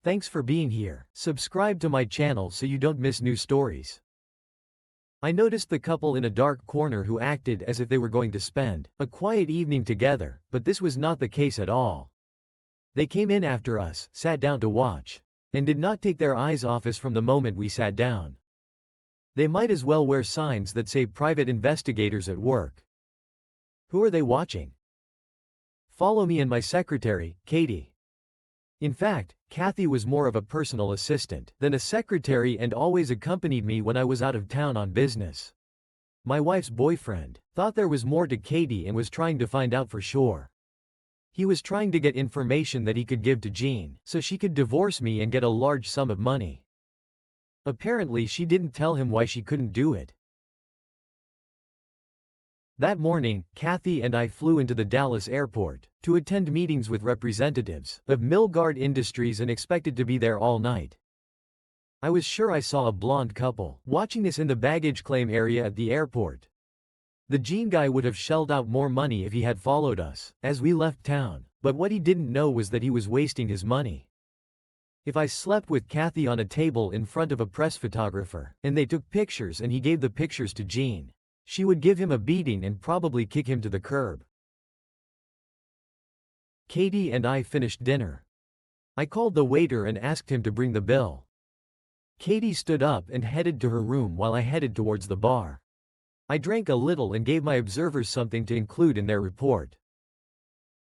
Thanks for being here. Subscribe to my channel so you don't miss new stories. I noticed the couple in a dark corner who acted as if they were going to spend a quiet evening together, but this was not the case at all. They came in after us, sat down to watch, and did not take their eyes off us from the moment we sat down. They might as well wear signs that say private investigators at work. Who are they watching? Follow me and my secretary, Katie. In fact, Kathy was more of a personal assistant than a secretary and always accompanied me when I was out of town on business. My wife's boyfriend thought there was more to Katie and was trying to find out for sure. He was trying to get information that he could give to Jean, so she could divorce me and get a large sum of money. Apparently she didn't tell him why she couldn't do it. That morning, Kathy and I flew into the Dallas airport to attend meetings with representatives of Milgard Industries and expected to be there all night. I was sure I saw a blonde couple watching us in the baggage claim area at the airport. The Jean guy would have shelled out more money if he had followed us as we left town, but what he didn't know was that he was wasting his money. If I slept with Kathy on a table in front of a press photographer, and they took pictures and he gave the pictures to Jean, she would give him a beating and probably kick him to the curb. Katie and I finished dinner. I called the waiter and asked him to bring the bill. Katie stood up and headed to her room while I headed towards the bar. I drank a little and gave my observers something to include in their report.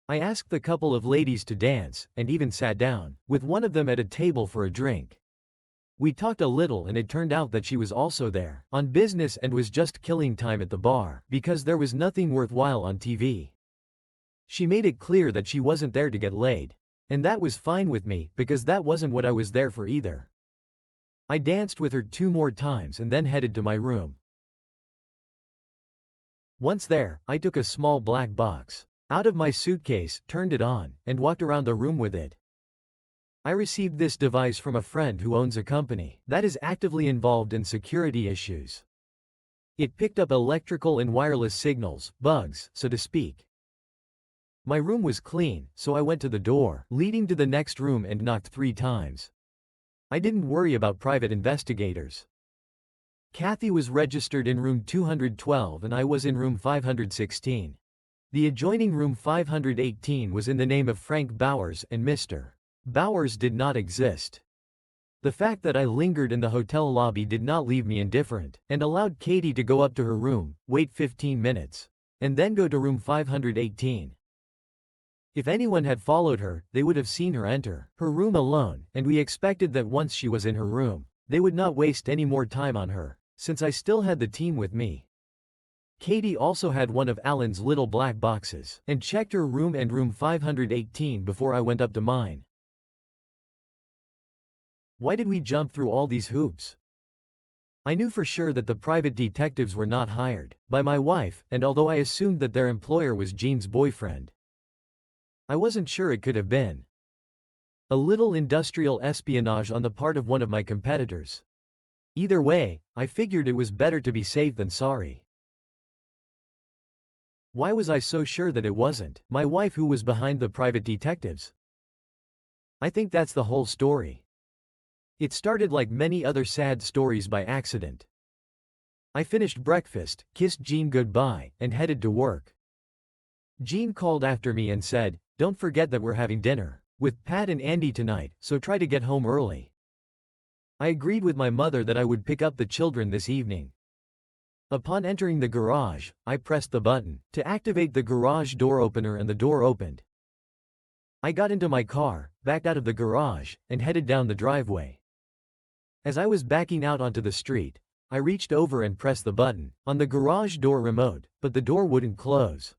I asked the couple of ladies to dance, and even sat down with one of them at a table for a drink. We talked a little and it turned out that she was also there on business and was just killing time at the bar because there was nothing worthwhile on TV. She made it clear that she wasn't there to get laid. And that was fine with me because that wasn't what I was there for either. I danced with her 2 more times and then headed to my room. Once there, I took a small black box out of my suitcase, turned it on, and walked around the room with it. I received this device from a friend who owns a company that is actively involved in security issues. It picked up electrical and wireless signals, bugs, so to speak. My room was clean, so I went to the door leading to the next room and knocked 3 times. I didn't worry about private investigators. Kathy was registered in room 212 and I was in room 516. The adjoining room 518 was in the name of Frank Bowers, and Mr. Bowers did not exist. The fact that I lingered in the hotel lobby did not leave me indifferent, and allowed Katie to go up to her room, wait 15 minutes, and then go to room 518. If anyone had followed her, they would have seen her enter her room alone, and we expected that once she was in her room, they would not waste any more time on her, since I still had the team with me. Katie also had one of Alan's little black boxes, and checked her room and room 518 before I went up to mine. Why did we jump through all these hoops? I knew for sure that the private detectives were not hired by my wife, and although I assumed that their employer was Jean's boyfriend, I wasn't sure it could have been a little industrial espionage on the part of one of my competitors. Either way, I figured it was better to be safe than sorry. Why was I so sure that it wasn't my wife who was behind the private detectives? I think that's the whole story. It started like many other sad stories by accident. I finished breakfast, kissed Jean goodbye, and headed to work. Jean called after me and said, "Don't forget that we're having dinner with Pat and Andy tonight, so try to get home early." I agreed with my mother that I would pick up the children this evening. Upon entering the garage, I pressed the button to activate the garage door opener and the door opened. I got into my car, backed out of the garage, and headed down the driveway. As I was backing out onto the street, I reached over and pressed the button on the garage door remote, but the door wouldn't close.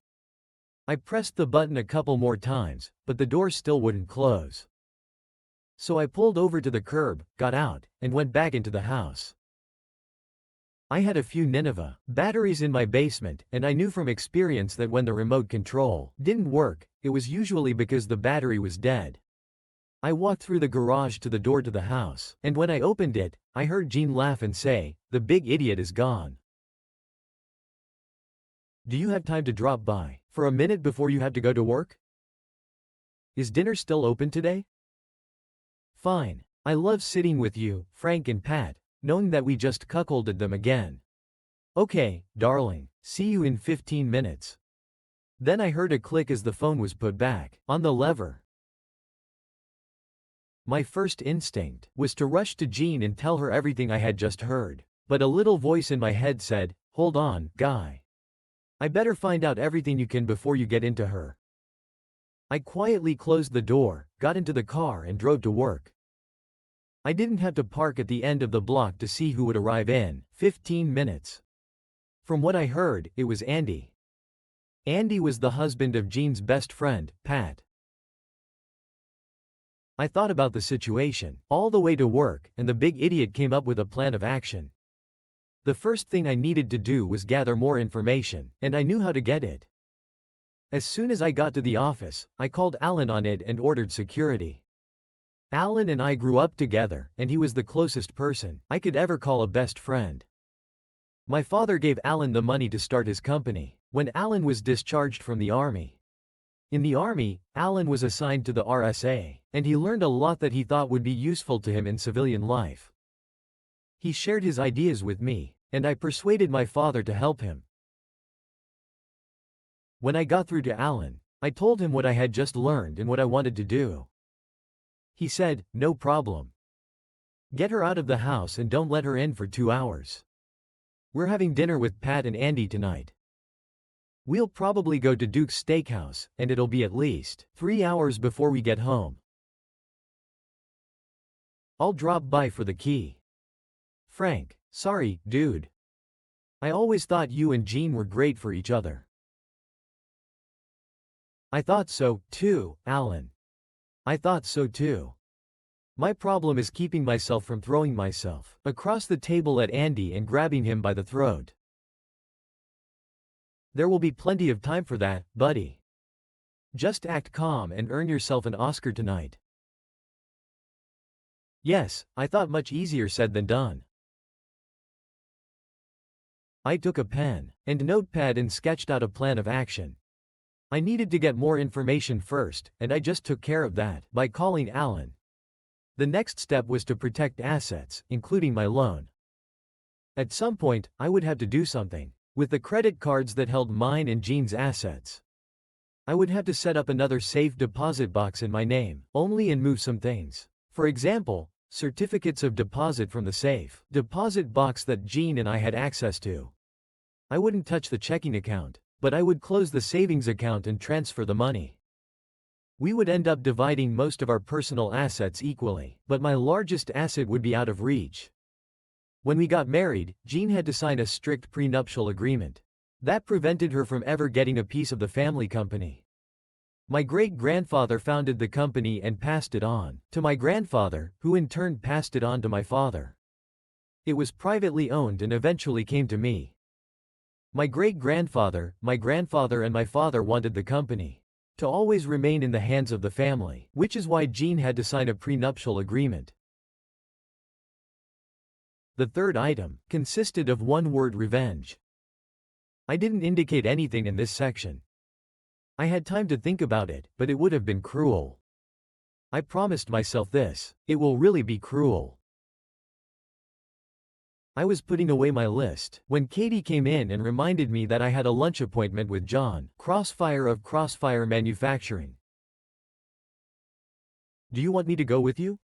I pressed the button a couple more times, but the door still wouldn't close. So I pulled over to the curb, got out, and went back into the house. I had a few Nineveh batteries in my basement, and I knew from experience that when the remote control didn't work, it was usually because the battery was dead. I walked through the garage to the door to the house, and when I opened it, I heard Jean laugh and say, "The big idiot is gone." Do you have time to drop by for a minute before you have to go to work? Is dinner still open today? Fine. I love sitting with you, Frank and Pat, knowing that we just cuckolded them again. Okay, darling, see you in 15 minutes. Then I heard a click as the phone was put back on the lever. My first instinct was to rush to Jean and tell her everything I had just heard. But a little voice in my head said, "Hold on, guy. I better find out everything you can before you get into her." I quietly closed the door, got into the car and drove to work. I didn't have to park at the end of the block to see who would arrive in 15 minutes. From what I heard, it was Andy. Andy was the husband of Jean's best friend, Pat. I thought about the situation all the way to work, and the big idiot came up with a plan of action. The first thing I needed to do was gather more information, and I knew how to get it. As soon as I got to the office, I called Alan on it and ordered security. Alan and I grew up together, and he was the closest person I could ever call a best friend. My father gave Alan the money to start his company when Alan was discharged from the army. In the army, Alan was assigned to the RSA, and he learned a lot that he thought would be useful to him in civilian life. He shared his ideas with me, and I persuaded my father to help him. When I got through to Alan, I told him what I had just learned and what I wanted to do. He said, "No problem. Get her out of the house and don't let her in for 2 hours. We're having dinner with Pat and Andy tonight. We'll probably go to Duke's Steakhouse, and it'll be at least 3 hours before we get home. I'll drop by for the key. Frank, sorry, dude. I always thought you and Jean were great for each other." I thought so, too, Alan. I thought so too. My problem is keeping myself from throwing myself across the table at Andy and grabbing him by the throat. There will be plenty of time for that, buddy. Just act calm and earn yourself an Oscar tonight. Yes, I thought much easier said than done. I took a pen and notepad and sketched out a plan of action. I needed to get more information first, and I just took care of that by calling Alan. The next step was to protect assets, including my loan. At some point, I would have to do something with the credit cards that held mine and Jean's assets. I would have to set up another safe deposit box in my name, only, and move some things. For example, certificates of deposit from the safe deposit box that Jean and I had access to. I wouldn't touch the checking account, but I would close the savings account and transfer the money. We would end up dividing most of our personal assets equally, but my largest asset would be out of reach. When we got married, Jean had to sign a strict prenuptial agreement. That prevented her from ever getting a piece of the family company. My great-grandfather founded the company and passed it on to my grandfather, who in turn passed it on to my father. It was privately owned and eventually came to me. My great-grandfather, my grandfather and my father wanted the company to always remain in the hands of the family, which is why Jean had to sign a prenuptial agreement. The third item consisted of one word: revenge. I didn't indicate anything in this section. I had time to think about it, but it would have been cruel. I promised myself this: it will really be cruel. I was putting away my list when Katie came in and reminded me that I had a lunch appointment with John Crossfire of Crossfire Manufacturing. "Do you want me to go with you?"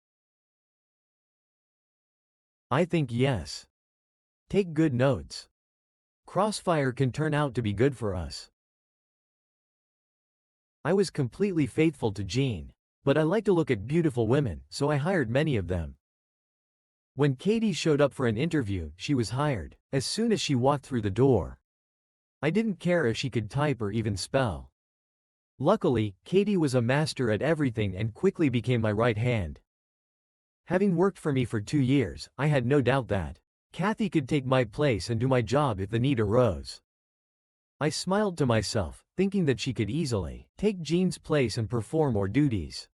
I think yes. Take good notes. Crossfire can turn out to be good for us. I was completely faithful to Jean, but I like to look at beautiful women, so I hired many of them. When Katie showed up for an interview, she was hired as soon as she walked through the door. I didn't care if she could type or even spell. Luckily, Katie was a master at everything and quickly became my right hand. Having worked for me for 2 years, I had no doubt that Kathy could take my place and do my job if the need arose. I smiled to myself, thinking that she could easily take Jean's place and perform more duties.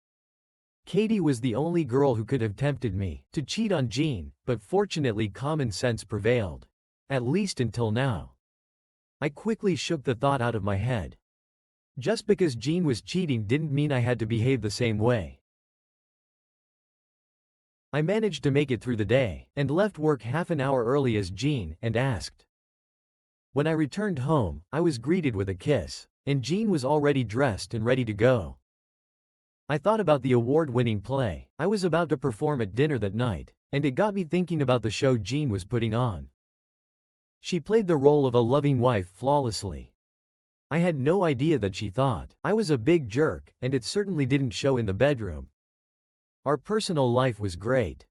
Katie was the only girl who could have tempted me to cheat on Jean, but fortunately common sense prevailed. At least until now. I quickly shook the thought out of my head. Just because Jean was cheating didn't mean I had to behave the same way. I managed to make it through the day, and left work half an hour early as Jean and asked. When I returned home, I was greeted with a kiss, and Jean was already dressed and ready to go. I thought about the award-winning play I was about to perform at dinner that night, and it got me thinking about the show Jean was putting on. She played the role of a loving wife flawlessly. I had no idea that she thought I was a big jerk, and it certainly didn't show in the bedroom. Our personal life was great.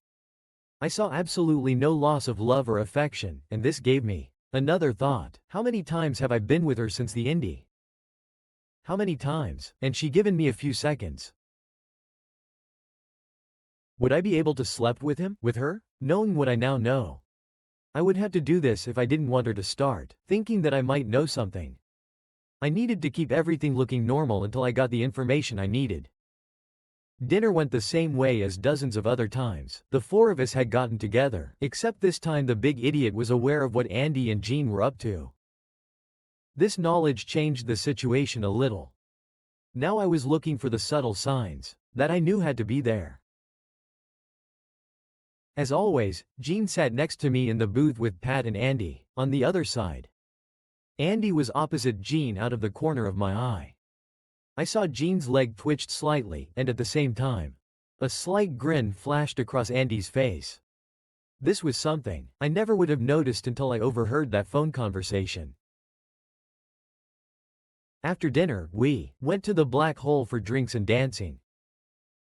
I saw absolutely no loss of love or affection, and this gave me another thought. How many times have I been with her since the indie? How many times? And she given me a few seconds. Would I be able to sleep with him, with her, knowing what I now know? I would have to do this if I didn't want her to start thinking that I might know something. I needed to keep everything looking normal until I got the information I needed. Dinner went the same way as dozens of other times. The four of us had gotten together, except this time the big idiot was aware of what Andy and Jean were up to. This knowledge changed the situation a little. Now I was looking for the subtle signs that I knew had to be there. As always, Jean sat next to me in the booth with Pat and Andy on the other side. Andy was opposite Jean out of the corner of my eye. I saw Jean's leg twitched slightly, and at the same time, a slight grin flashed across Andy's face. This was something I never would have noticed until I overheard that phone conversation. After dinner, we went to the Black Hole for drinks and dancing.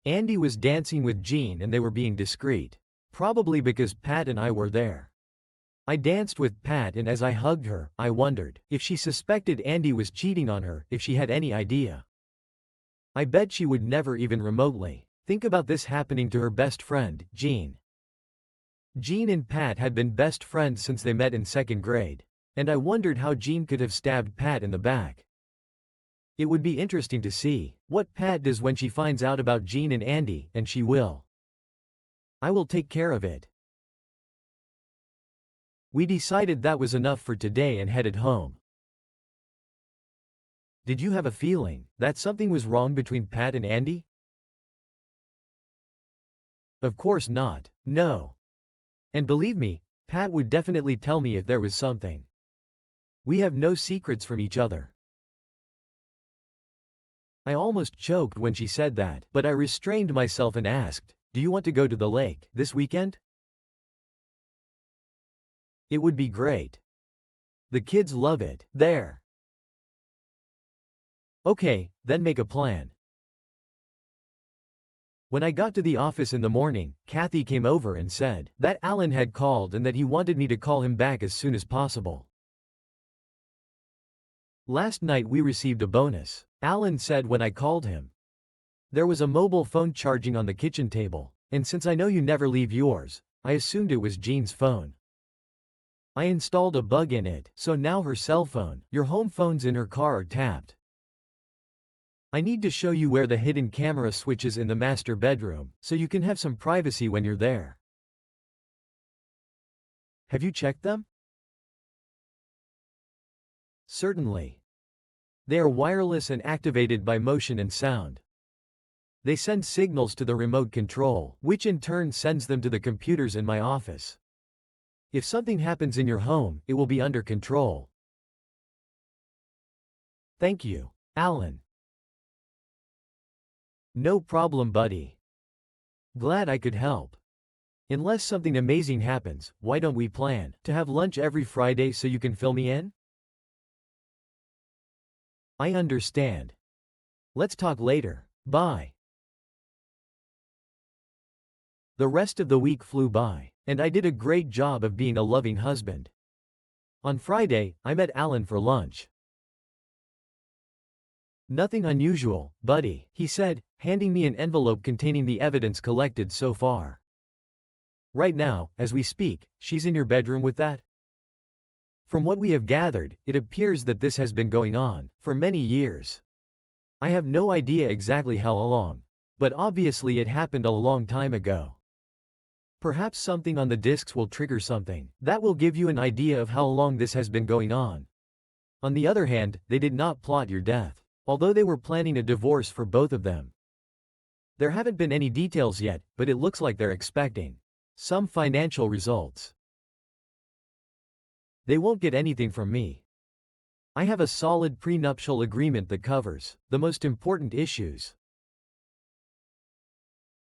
Andy was dancing with Jean and they were being discreet, probably because Pat and I were there. I danced with Pat, and as I hugged her, I wondered if she suspected Andy was cheating on her, if she had any idea. I bet she would never even remotely think about this happening to her best friend, Jean. Jean and Pat had been best friends since they met in second grade, and I wondered how Jean could have stabbed Pat in the back. It would be interesting to see what Pat does when she finds out about Jean and Andy, and she will. I will take care of it. We decided that was enough for today and headed home. Did you have a feeling that something was wrong between Pat and Andy? Of course not, no. And believe me, Pat would definitely tell me if there was something. We have no secrets from each other. I almost choked when she said that, but I restrained myself and asked, "Do you want to go to the lake this weekend?" It would be great. The kids love it there. Okay, then make a plan. When I got to the office in the morning, Kathy came over and said that Alan had called and that he wanted me to call him back as soon as possible. Last night we received a bonus, Alan said when I called him. There was a mobile phone charging on the kitchen table, and since I know you never leave yours, I assumed it was Jean's phone. I installed a bug in it, so now her cell phone, your home phones in her car are tapped. I need to show you where the hidden camera switches in the master bedroom, so you can have some privacy when you're there. Have you checked them? Certainly. They are wireless and activated by motion and sound. They send signals to the remote control, which in turn sends them to the computers in my office. If something happens in your home, it will be under control. Thank you, Alan. No problem, buddy. Glad I could help. Unless something amazing happens, why don't we plan to have lunch every Friday so you can fill me in? I understand. Let's talk later. Bye. The rest of the week flew by, and I did a great job of being a loving husband. On Friday, I met Alan for lunch. Nothing unusual, buddy, he said, handing me an envelope containing the evidence collected so far. Right now, as we speak, she's in your bedroom with that? From what we have gathered, it appears that this has been going on for many years. I have no idea exactly how long, but obviously it happened a long time ago. Perhaps something on the discs will trigger something that will give you an idea of how long this has been going on. On the other hand, they did not plot your death, although they were planning a divorce for both of them. There haven't been any details yet, but it looks like they're expecting some financial results. They won't get anything from me. I have a solid prenuptial agreement that covers the most important issues.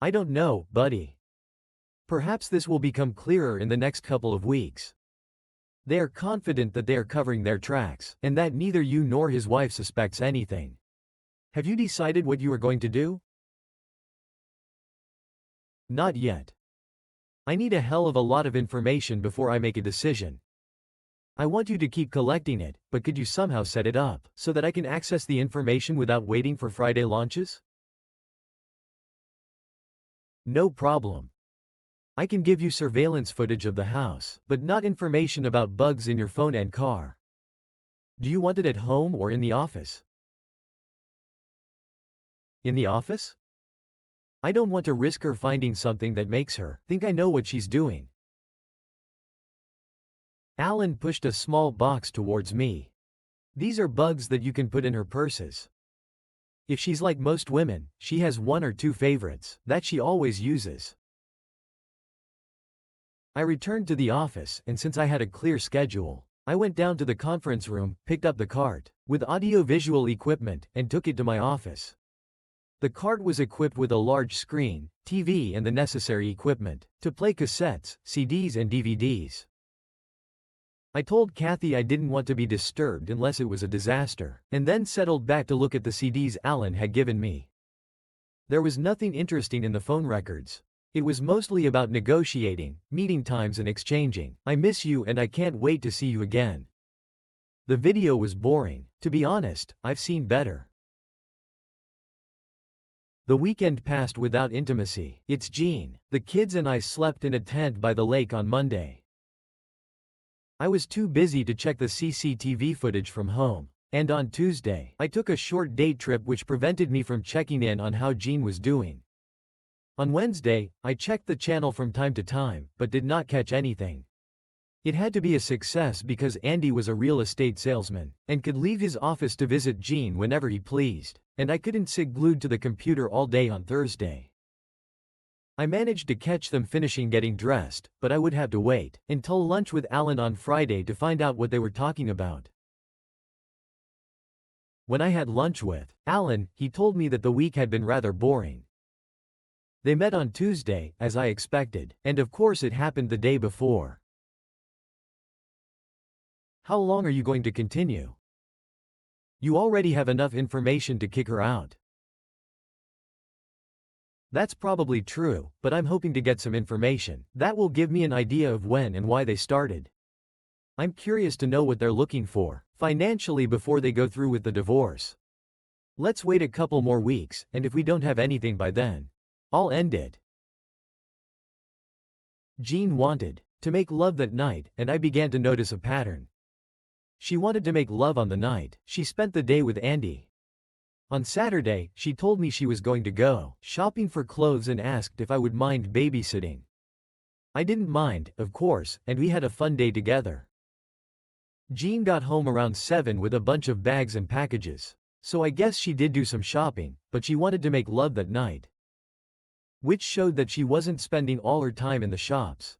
I don't know, buddy. Perhaps this will become clearer in the next couple of weeks. They are confident that they are covering their tracks, and that neither you nor his wife suspects anything. Have you decided what you are going to do? Not yet. I need a hell of a lot of information before I make a decision. I want you to keep collecting it, but could you somehow set it up so that I can access the information without waiting for Friday launches? No problem. I can give you surveillance footage of the house, but not information about bugs in your phone and car. Do you want it at home or in the office? In the office? I don't want to risk her finding something that makes her think I know what she's doing. Alan pushed a small box towards me. These are bugs that you can put in her purses. If she's like most women, she has one or two favorites that she always uses. I returned to the office, and since I had a clear schedule, I went down to the conference room, picked up the cart with audio-visual equipment, and took it to my office. The cart was equipped with a large screen, TV, and the necessary equipment to play cassettes, CDs, and DVDs. I told Kathy I didn't want to be disturbed unless it was a disaster, and then settled back to look at the CDs Alan had given me. There was nothing interesting in the phone records. It was mostly about negotiating, meeting times, and exchanging "I miss you" and "I can't wait to see you again." The video was boring. To be honest, I've seen better. The weekend passed without intimacy. It's Jean. The kids and I slept in a tent by the lake on Monday. I was too busy to check the CCTV footage from home. And on Tuesday, I took a short day trip which prevented me from checking in on how Jean was doing. On Wednesday, I checked the channel from time to time, but did not catch anything. It had to be a success because Andy was a real estate salesman, and could leave his office to visit Jean whenever he pleased, and I couldn't sit glued to the computer all day on Thursday. I managed to catch them finishing getting dressed, but I would have to wait until lunch with Alan on Friday to find out what they were talking about. When I had lunch with Alan, he told me that the week had been rather boring. They met on Tuesday, as I expected, and of course it happened the day before. How long are you going to continue? You already have enough information to kick her out. That's probably true, but I'm hoping to get some information that will give me an idea of when and why they started. I'm curious to know what they're looking for financially before they go through with the divorce. Let's wait a couple more weeks, and if we don't have anything by then, I'll end it. Jean wanted to make love that night, and I began to notice a pattern. She wanted to make love on the night she spent the day with Andy. On Saturday, she told me she was going to go shopping for clothes and asked if I would mind babysitting. I didn't mind, of course, and we had a fun day together. Jean got home around 7 with a bunch of bags and packages. So I guess she did do some shopping, but she wanted to make love that night. Which showed that she wasn't spending all her time in the shops.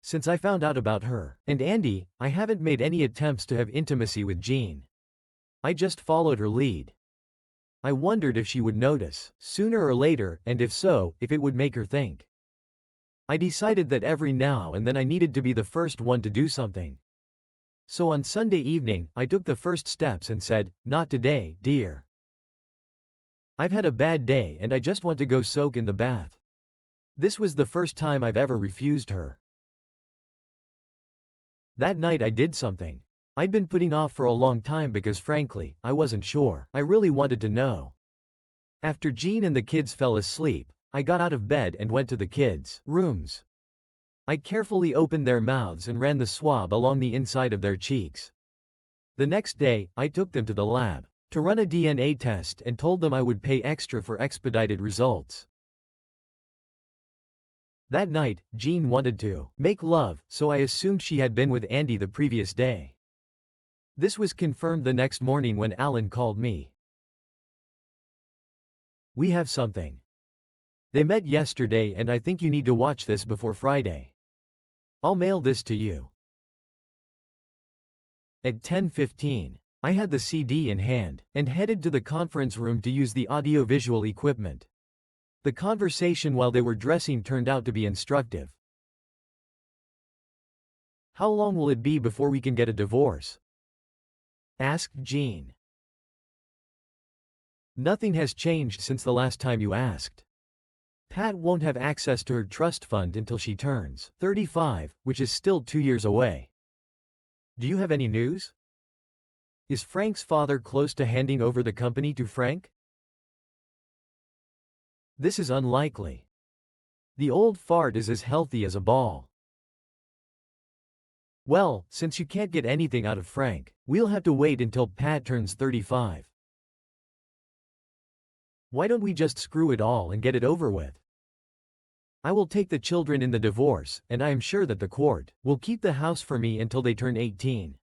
Since I found out about her and Andy, I haven't made any attempts to have intimacy with Jean. I just followed her lead. I wondered if she would notice, sooner or later, and if so, if it would make her think. I decided that every now and then I needed to be the first one to do something. So on Sunday evening, I took the first steps and said, "Not today, dear. I've had a bad day and I just want to go soak in the bath." This was the first time I've ever refused her. That night I did something I'd been putting off for a long time because frankly, I wasn't sure. I really wanted to know. After Jean and the kids fell asleep, I got out of bed and went to the kids' rooms. I carefully opened their mouths and ran the swab along the inside of their cheeks. The next day, I took them to the lab to run a DNA test and told them I would pay extra for expedited results. That night, Jean wanted to make love, so I assumed she had been with Andy the previous day. This was confirmed the next morning when Alan called me. We have something. They met yesterday and I think you need to watch this before Friday. I'll mail this to you. At 10:15, I had the CD in hand and headed to the conference room to use the audiovisual equipment. The conversation while they were dressing turned out to be instructive. How long will it be before we can get a divorce? Asked Jean. Nothing has changed since the last time you asked. Pat won't have access to her trust fund until she turns 35, which is still 2 years away. Do you have any news? Is Frank's father close to handing over the company to Frank? This is unlikely. The old fart is as healthy as a ball. Well, since you can't get anything out of Frank, we'll have to wait until Pat turns 35. Why don't we just screw it all and get it over with? I will take the children in the divorce, and I am sure that the court will keep the house for me until they turn 18.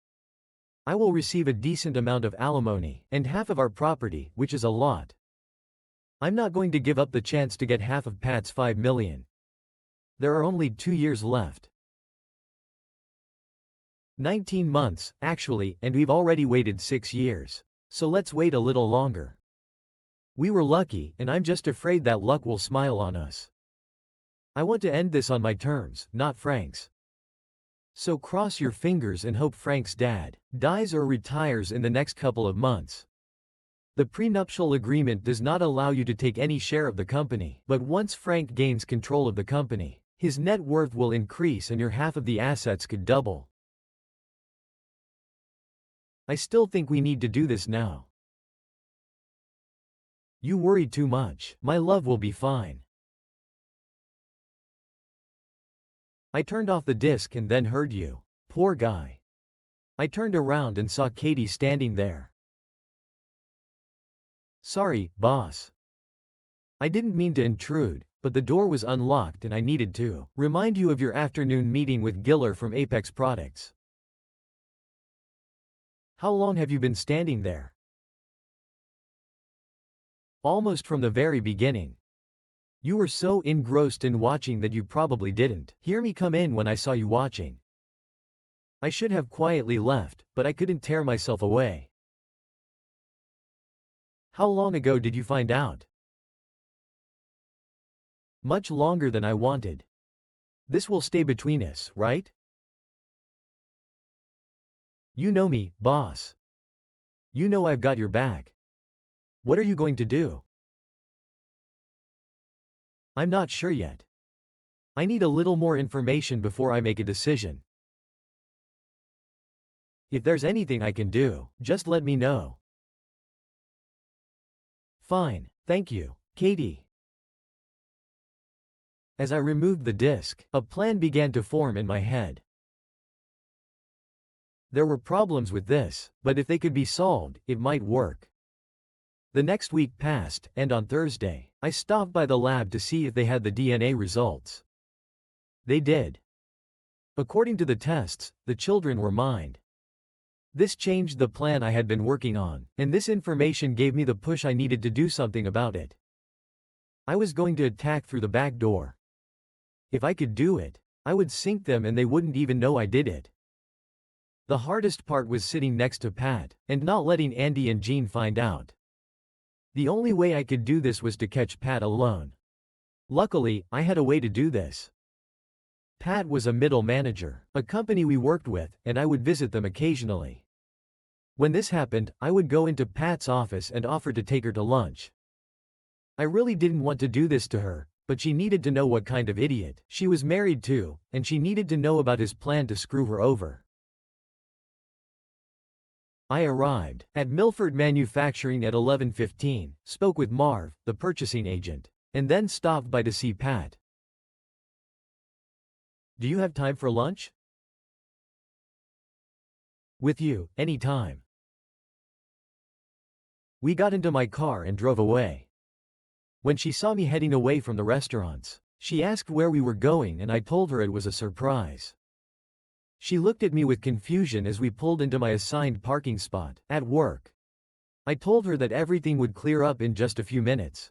I will receive a decent amount of alimony and half of our property, which is a lot. I'm not going to give up the chance to get half of Pat's $5 million. There are only 2 years left. 19 months, actually, and we've already waited 6 years. So let's wait a little longer. We were lucky, and I'm just afraid that luck will smile on us. I want to end this on my terms, not Frank's. So cross your fingers and hope Frank's dad dies or retires in the next couple of months. The prenuptial agreement does not allow you to take any share of the company, but once Frank gains control of the company, his net worth will increase and your half of the assets could double. I still think we need to do this now. You worry too much. My love will be fine. I turned off the disc and then heard you. Poor guy. I turned around and saw Katie standing there. Sorry, boss. I didn't mean to intrude, but the door was unlocked and I needed to remind you of your afternoon meeting with Giller from Apex Products. How long have you been standing there? Almost from the very beginning. You were so engrossed in watching that you probably didn't hear me come in when I saw you watching. I should have quietly left, but I couldn't tear myself away. How long ago did you find out? Much longer than I wanted. This will stay between us, right? You know me, boss. You know I've got your back. What are you going to do? I'm not sure yet. I need a little more information before I make a decision. If there's anything I can do, just let me know. Fine, thank you, Katie. As I removed the disc, a plan began to form in my head. There were problems with this, but if they could be solved, it might work. The next week passed, and on Thursday, I stopped by the lab to see if they had the DNA results. They did. According to the tests, the children were mine. This changed the plan I had been working on, and this information gave me the push I needed to do something about it. I was going to attack through the back door. If I could do it, I would sink them and they wouldn't even know I did it. The hardest part was sitting next to Pat, and not letting Andy and Jean find out. The only way I could do this was to catch Pat alone. Luckily, I had a way to do this. Pat was a middle manager, a company we worked with, and I would visit them occasionally. When this happened, I would go into Pat's office and offer to take her to lunch. I really didn't want to do this to her, but she needed to know what kind of idiot she was married to, and she needed to know about his plan to screw her over. I arrived at Milford Manufacturing at 11:15, spoke with Marv, the purchasing agent, and then stopped by to see Pat. Do you have time for lunch? With you, anytime. We got into my car and drove away. When she saw me heading away from the restaurants, she asked where we were going and I told her it was a surprise. She looked at me with confusion as we pulled into my assigned parking spot at work. I told her that everything would clear up in just a few minutes.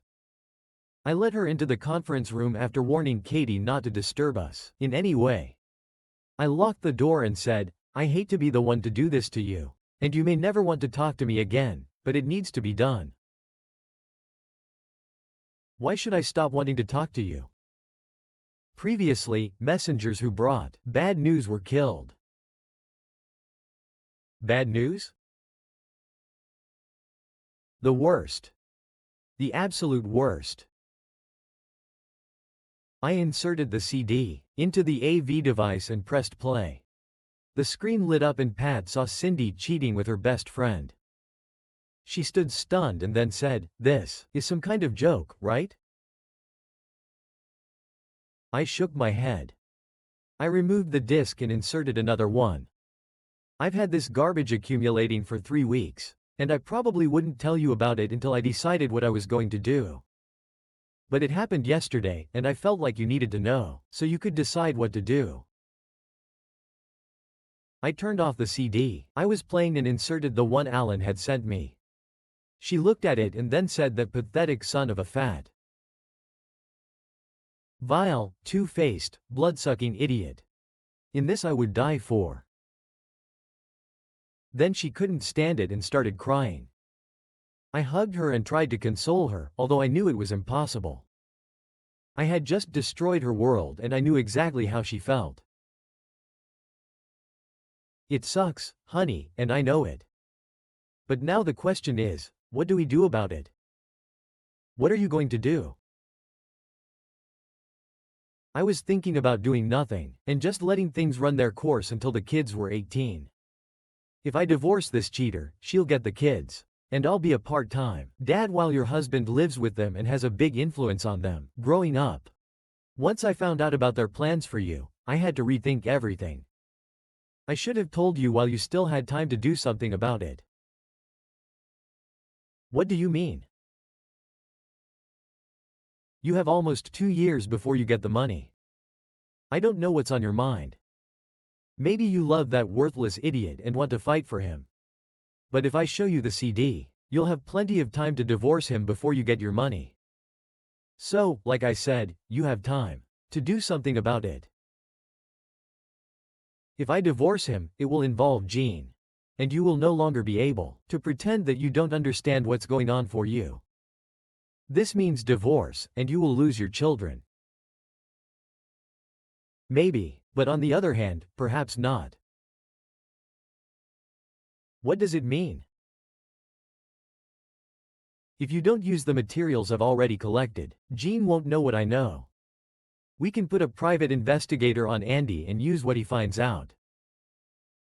I let her into the conference room after warning Katie not to disturb us in any way. I locked the door and said, "I hate to be the one to do this to you, and you may never want to talk to me again, but it needs to be done." Why should I stop wanting to talk to you? Previously, messengers who brought bad news were killed. Bad news? The worst. The absolute worst. I inserted the CD into the AV device and pressed play. The screen lit up and Pat saw Cindy cheating with her best friend. She stood stunned and then said, "This is some kind of joke, right?" I shook my head. I removed the disc and inserted another one. "I've had this garbage accumulating for 3 weeks, and I probably wouldn't tell you about it until I decided what I was going to do. But it happened yesterday, and I felt like you needed to know, so you could decide what to do." I turned off the CD I was playing and inserted the one Alan had sent me. She looked at it and then said, "That pathetic son of a fat. Vile, two-faced, blood-sucking idiot. In this I would die for." Then she couldn't stand it and started crying. I hugged her and tried to console her, although I knew it was impossible. I had just destroyed her world and I knew exactly how she felt. "It sucks, honey, and I know it. But now the question is, what do we do about it? What are you going to do?" I was thinking about doing nothing, and just letting things run their course until the kids were 18. If I divorce this cheater, she'll get the kids. And I'll be a part-time dad while your husband lives with them and has a big influence on them, growing up. Once I found out about their plans for you, I had to rethink everything. I should have told you while you still had time to do something about it. What do you mean? You have almost 2 years before you get the money. I don't know what's on your mind. Maybe you love that worthless idiot and want to fight for him. But if I show you the CD, you'll have plenty of time to divorce him before you get your money. So, like I said, you have time to do something about it. If I divorce him, it will involve Jean. And you will no longer be able to pretend that you don't understand what's going on for you. This means divorce, and you will lose your children. Maybe, but on the other hand, perhaps not. What does it mean? If you don't use the materials I've already collected, Jean won't know what I know. We can put a private investigator on Andy and use what he finds out.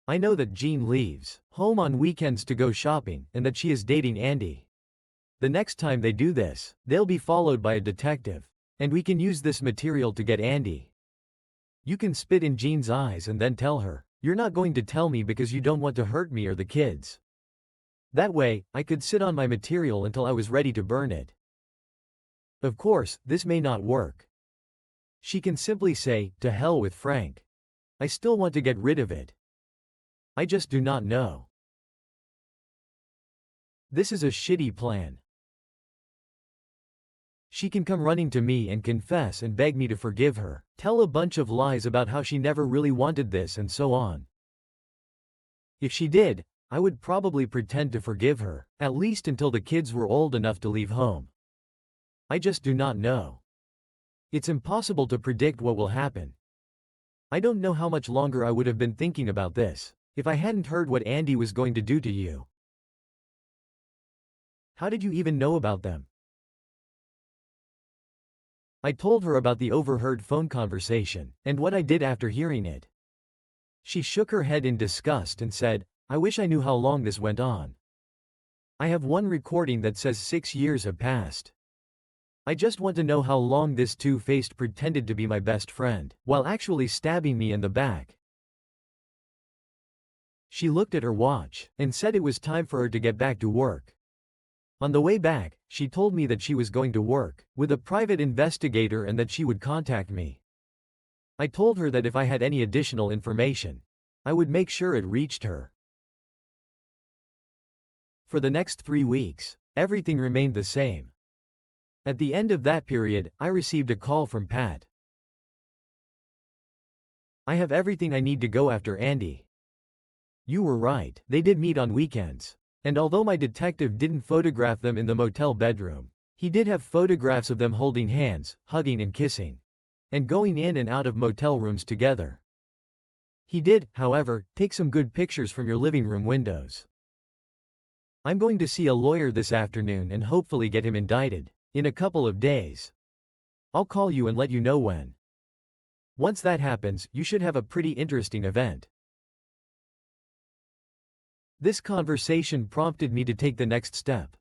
I know that Jean leaves home on weekends to go shopping and that she is dating Andy. The next time they do this, they'll be followed by a detective, and we can use this material to get Andy. You can spit in Jean's eyes and then tell her, "You're not going to tell me because you don't want to hurt me or the kids." That way, I could sit on my material until I was ready to burn it. Of course, this may not work. She can simply say, "To hell with Frank." I still want to get rid of it. I just do not know. This is a shitty plan. She can come running to me and confess and beg me to forgive her, tell a bunch of lies about how she never really wanted this and so on. If she did, I would probably pretend to forgive her, at least until the kids were old enough to leave home. I just do not know. It's impossible to predict what will happen. I don't know how much longer I would have been thinking about this if I hadn't heard what Andy was going to do to you. How did you even know about them? I told her about the overheard phone conversation, and what I did after hearing it. She shook her head in disgust and said, "I wish I knew how long this went on. I have one recording that says 6 years have passed. I just want to know how long this two-faced pretended to be my best friend, while actually stabbing me in the back." She looked at her watch, and said it was time for her to get back to work. On the way back, she told me that she was going to work with a private investigator and that she would contact me. I told her that if I had any additional information, I would make sure it reached her. For the next 3 weeks, everything remained the same. At the end of that period, I received a call from Pat. I have everything I need to go after Andy. You were right, they did meet on weekends. And although my detective didn't photograph them in the motel bedroom, he did have photographs of them holding hands, hugging and kissing, and going in and out of motel rooms together. He did, however, take some good pictures from your living room windows. I'm going to see a lawyer this afternoon and hopefully get him indicted in a couple of days. I'll call you and let you know when. Once that happens, you should have a pretty interesting event. This conversation prompted me to take the next step.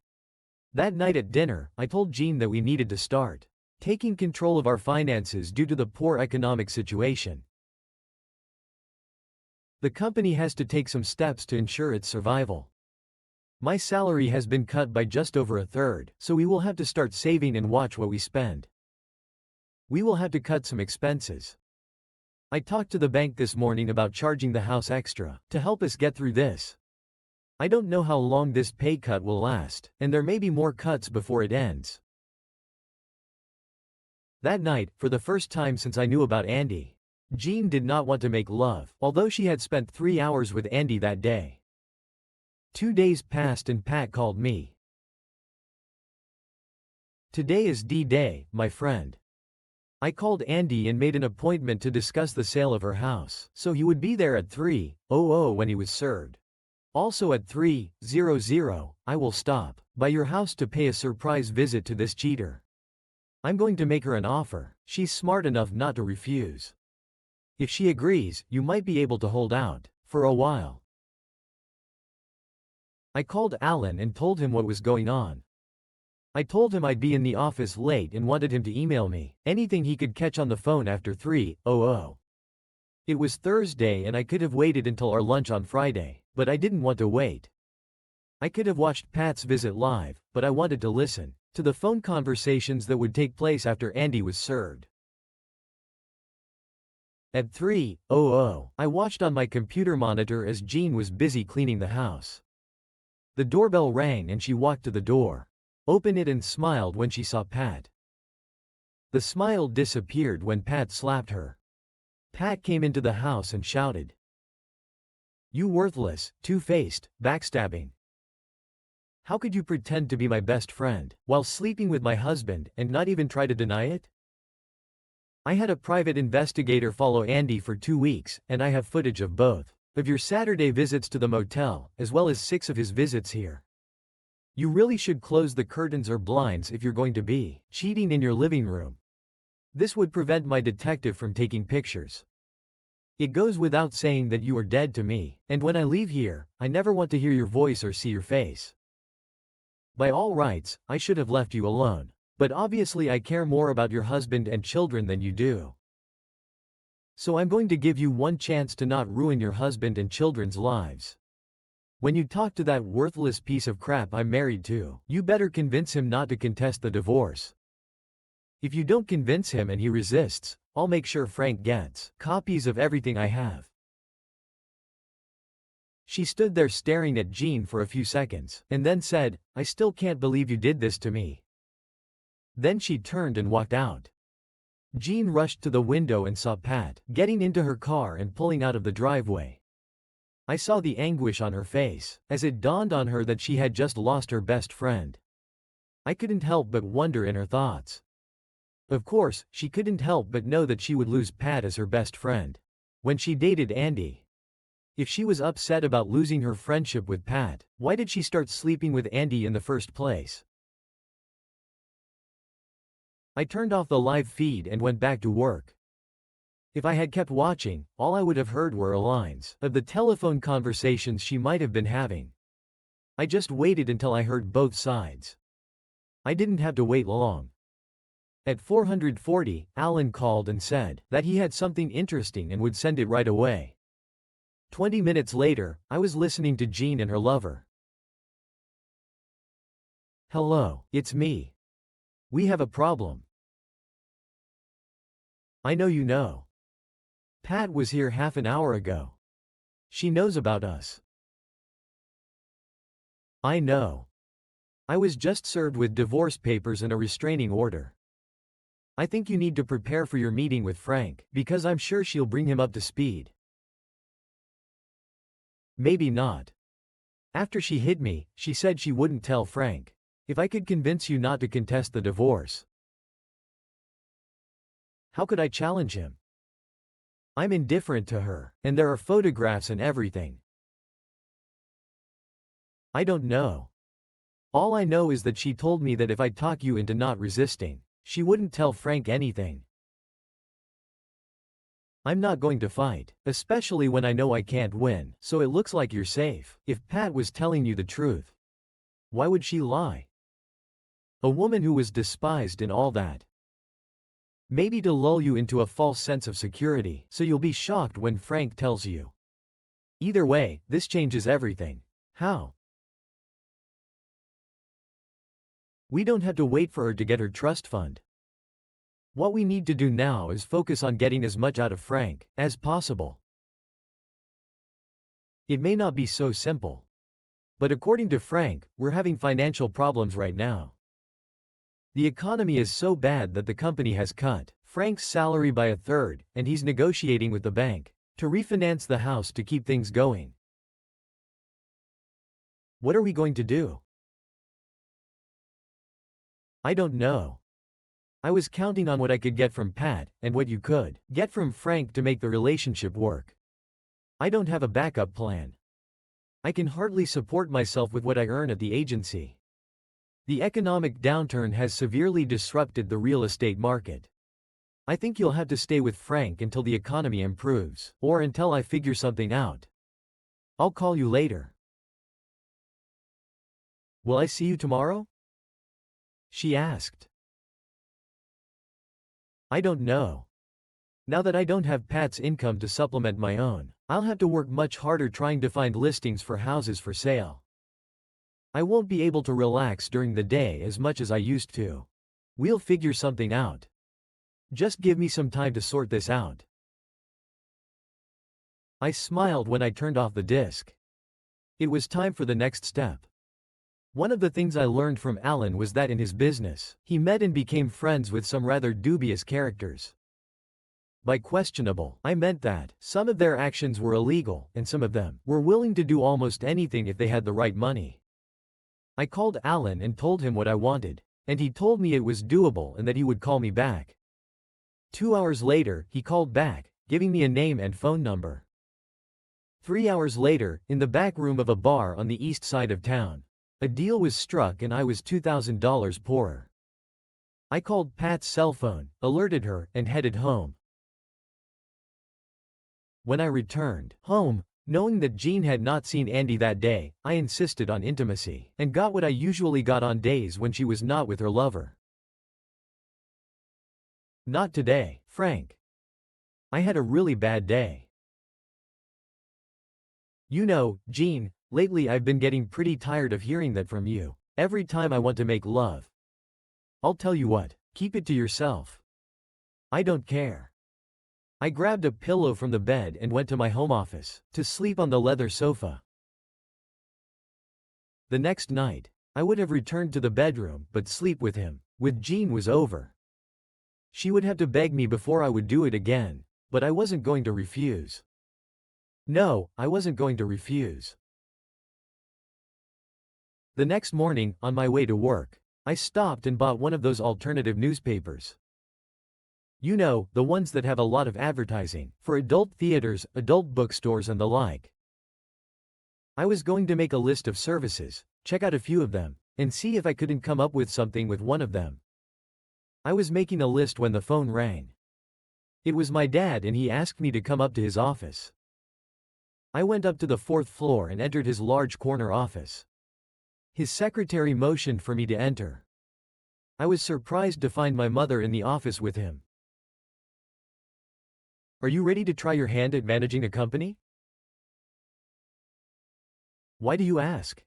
That night at dinner, I told Jean that we needed to start taking control of our finances due to the poor economic situation. The company has to take some steps to ensure its survival. My salary has been cut by just over a third, so we will have to start saving and watch what we spend. We will have to cut some expenses. I talked to the bank this morning about charging the house extra to help us get through this. I don't know how long this pay cut will last, and there may be more cuts before it ends. That night, for the first time since I knew about Andy, Jean did not want to make love, although she had spent 3 hours with Andy that day. 2 days passed and Pat called me. Today is D-Day, my friend. I called Andy and made an appointment to discuss the sale of her house, so he would be there at 3:00 when he was served. Also at 3:00, I will stop by your house to pay a surprise visit to this cheater. I'm going to make her an offer she's smart enough not to refuse. If she agrees, you might be able to hold out for a while. I called Alan and told him what was going on. I told him I'd be in the office late and wanted him to email me anything he could catch on the phone after 3:00. It was Thursday and I could have waited until our lunch on Friday, but I didn't want to wait. I could have watched Pat's visit live, but I wanted to listen to the phone conversations that would take place after Andy was served. At 3:00, I watched on my computer monitor as Jean was busy cleaning the house. The doorbell rang and she walked to the door, opened it and smiled when she saw Pat. The smile disappeared when Pat slapped her. Pat came into the house and shouted, "You worthless, two-faced, backstabbing. How could you pretend to be my best friend while sleeping with my husband and not even try to deny it?" I had a private investigator follow Andy for 2 weeks, and I have footage of both of your Saturday visits to the motel, as well as 6 of his visits here. You really should close the curtains or blinds if you're going to be cheating in your living room. This would prevent my detective from taking pictures. It goes without saying that you are dead to me, and when I leave here, I never want to hear your voice or see your face. By all rights, I should have left you alone, but obviously I care more about your husband and children than you do. So I'm going to give you one chance to not ruin your husband and children's lives. When you talk to that worthless piece of crap I'm married to, you better convince him not to contest the divorce. If you don't convince him and he resists, I'll make sure Frank gets copies of everything I have. She stood there staring at Jean for a few seconds, and then said, "I still can't believe you did this to me." Then she turned and walked out. Jean rushed to the window and saw Pat getting into her car and pulling out of the driveway. I saw the anguish on her face, as it dawned on her that she had just lost her best friend. I couldn't help but wonder in her thoughts. Of course, she couldn't help but know that she would lose Pat as her best friend when she dated Andy. If she was upset about losing her friendship with Pat, why did she start sleeping with Andy in the first place? I turned off the live feed and went back to work. If I had kept watching, all I would have heard were lines of the telephone conversations she might have been having. I just waited until I heard both sides. I didn't have to wait long. At 4:40, Alan called and said that he had something interesting and would send it right away. 20 minutes later, I was listening to Jean and her lover. "Hello, it's me. We have a problem. I know you know. Pat was here half an hour ago. She knows about us." "I know. I was just served with divorce papers and a restraining order. I think you need to prepare for your meeting with Frank, because I'm sure she'll bring him up to speed. Maybe not. After she hit me, she said she wouldn't tell Frank. If I could convince you not to contest the divorce. How could I challenge him? I'm indifferent to her, and there are photographs and everything. I don't know. All I know is that she told me that if I talk you into not resisting, she wouldn't tell Frank anything. I'm not going to fight, especially when I know I can't win, so it looks like you're safe. If Pat was telling you the truth, why would she lie? A woman who was despised and all that. Maybe to lull you into a false sense of security, so you'll be shocked when Frank tells you. Either way, this changes everything. How? We don't have to wait for her to get her trust fund. What we need to do now is focus on getting as much out of Frank as possible. It may not be so simple. But according to Frank, we're having financial problems right now. The economy is so bad that the company has cut Frank's salary by a third, and he's negotiating with the bank to refinance the house to keep things going. What are we going to do? I don't know. I was counting on what I could get from Pat, and what you could get from Frank to make the relationship work. I don't have a backup plan. I can hardly support myself with what I earn at the agency. The economic downturn has severely disrupted the real estate market. I think you'll have to stay with Frank until the economy improves, or until I figure something out. I'll call you later. Will I see you tomorrow? She asked. I don't know. Now that I don't have Pat's income to supplement my own, I'll have to work much harder trying to find listings for houses for sale. I won't be able to relax during the day as much as I used to. We'll figure something out. Just give me some time to sort this out. I smiled when I turned off the disc. It was time for the next step. One of the things I learned from Alan was that in his business, he met and became friends with some rather dubious characters. By questionable, I meant that some of their actions were illegal, and some of them were willing to do almost anything if they had the right money. I called Alan and told him what I wanted, and he told me it was doable and that he would call me back. 2 hours later, he called back, giving me a name and phone number. 3 hours later, in the back room of a bar on the east side of town, a deal was struck and I was $2,000 poorer. I called Pat's cell phone, alerted her, and headed home. When I returned home, knowing that Jean had not seen Andy that day, I insisted on intimacy, and got what I usually got on days when she was not with her lover. Not today, Frank. I had a really bad day. You know, Jean, lately I've been getting pretty tired of hearing that from you, every time I want to make love. I'll tell you what, keep it to yourself. I don't care. I grabbed a pillow from the bed and went to my home office, to sleep on the leather sofa. The next night, I would have returned to the bedroom, but sleep with him, with Jean was over. She would have to beg me before I would do it again, but I wasn't going to refuse. No, I wasn't going to refuse. The next morning, on my way to work, I stopped and bought one of those alternative newspapers. You know, the ones that have a lot of advertising, for adult theaters, adult bookstores and the like. I was going to make a list of services, check out a few of them, and see if I couldn't come up with something with one of them. I was making a list when the phone rang. It was my dad and he asked me to come up to his office. I went up to the 4th floor and entered his large corner office. His secretary motioned for me to enter. I was surprised to find my mother in the office with him. Are you ready to try your hand at managing a company? Why do you ask?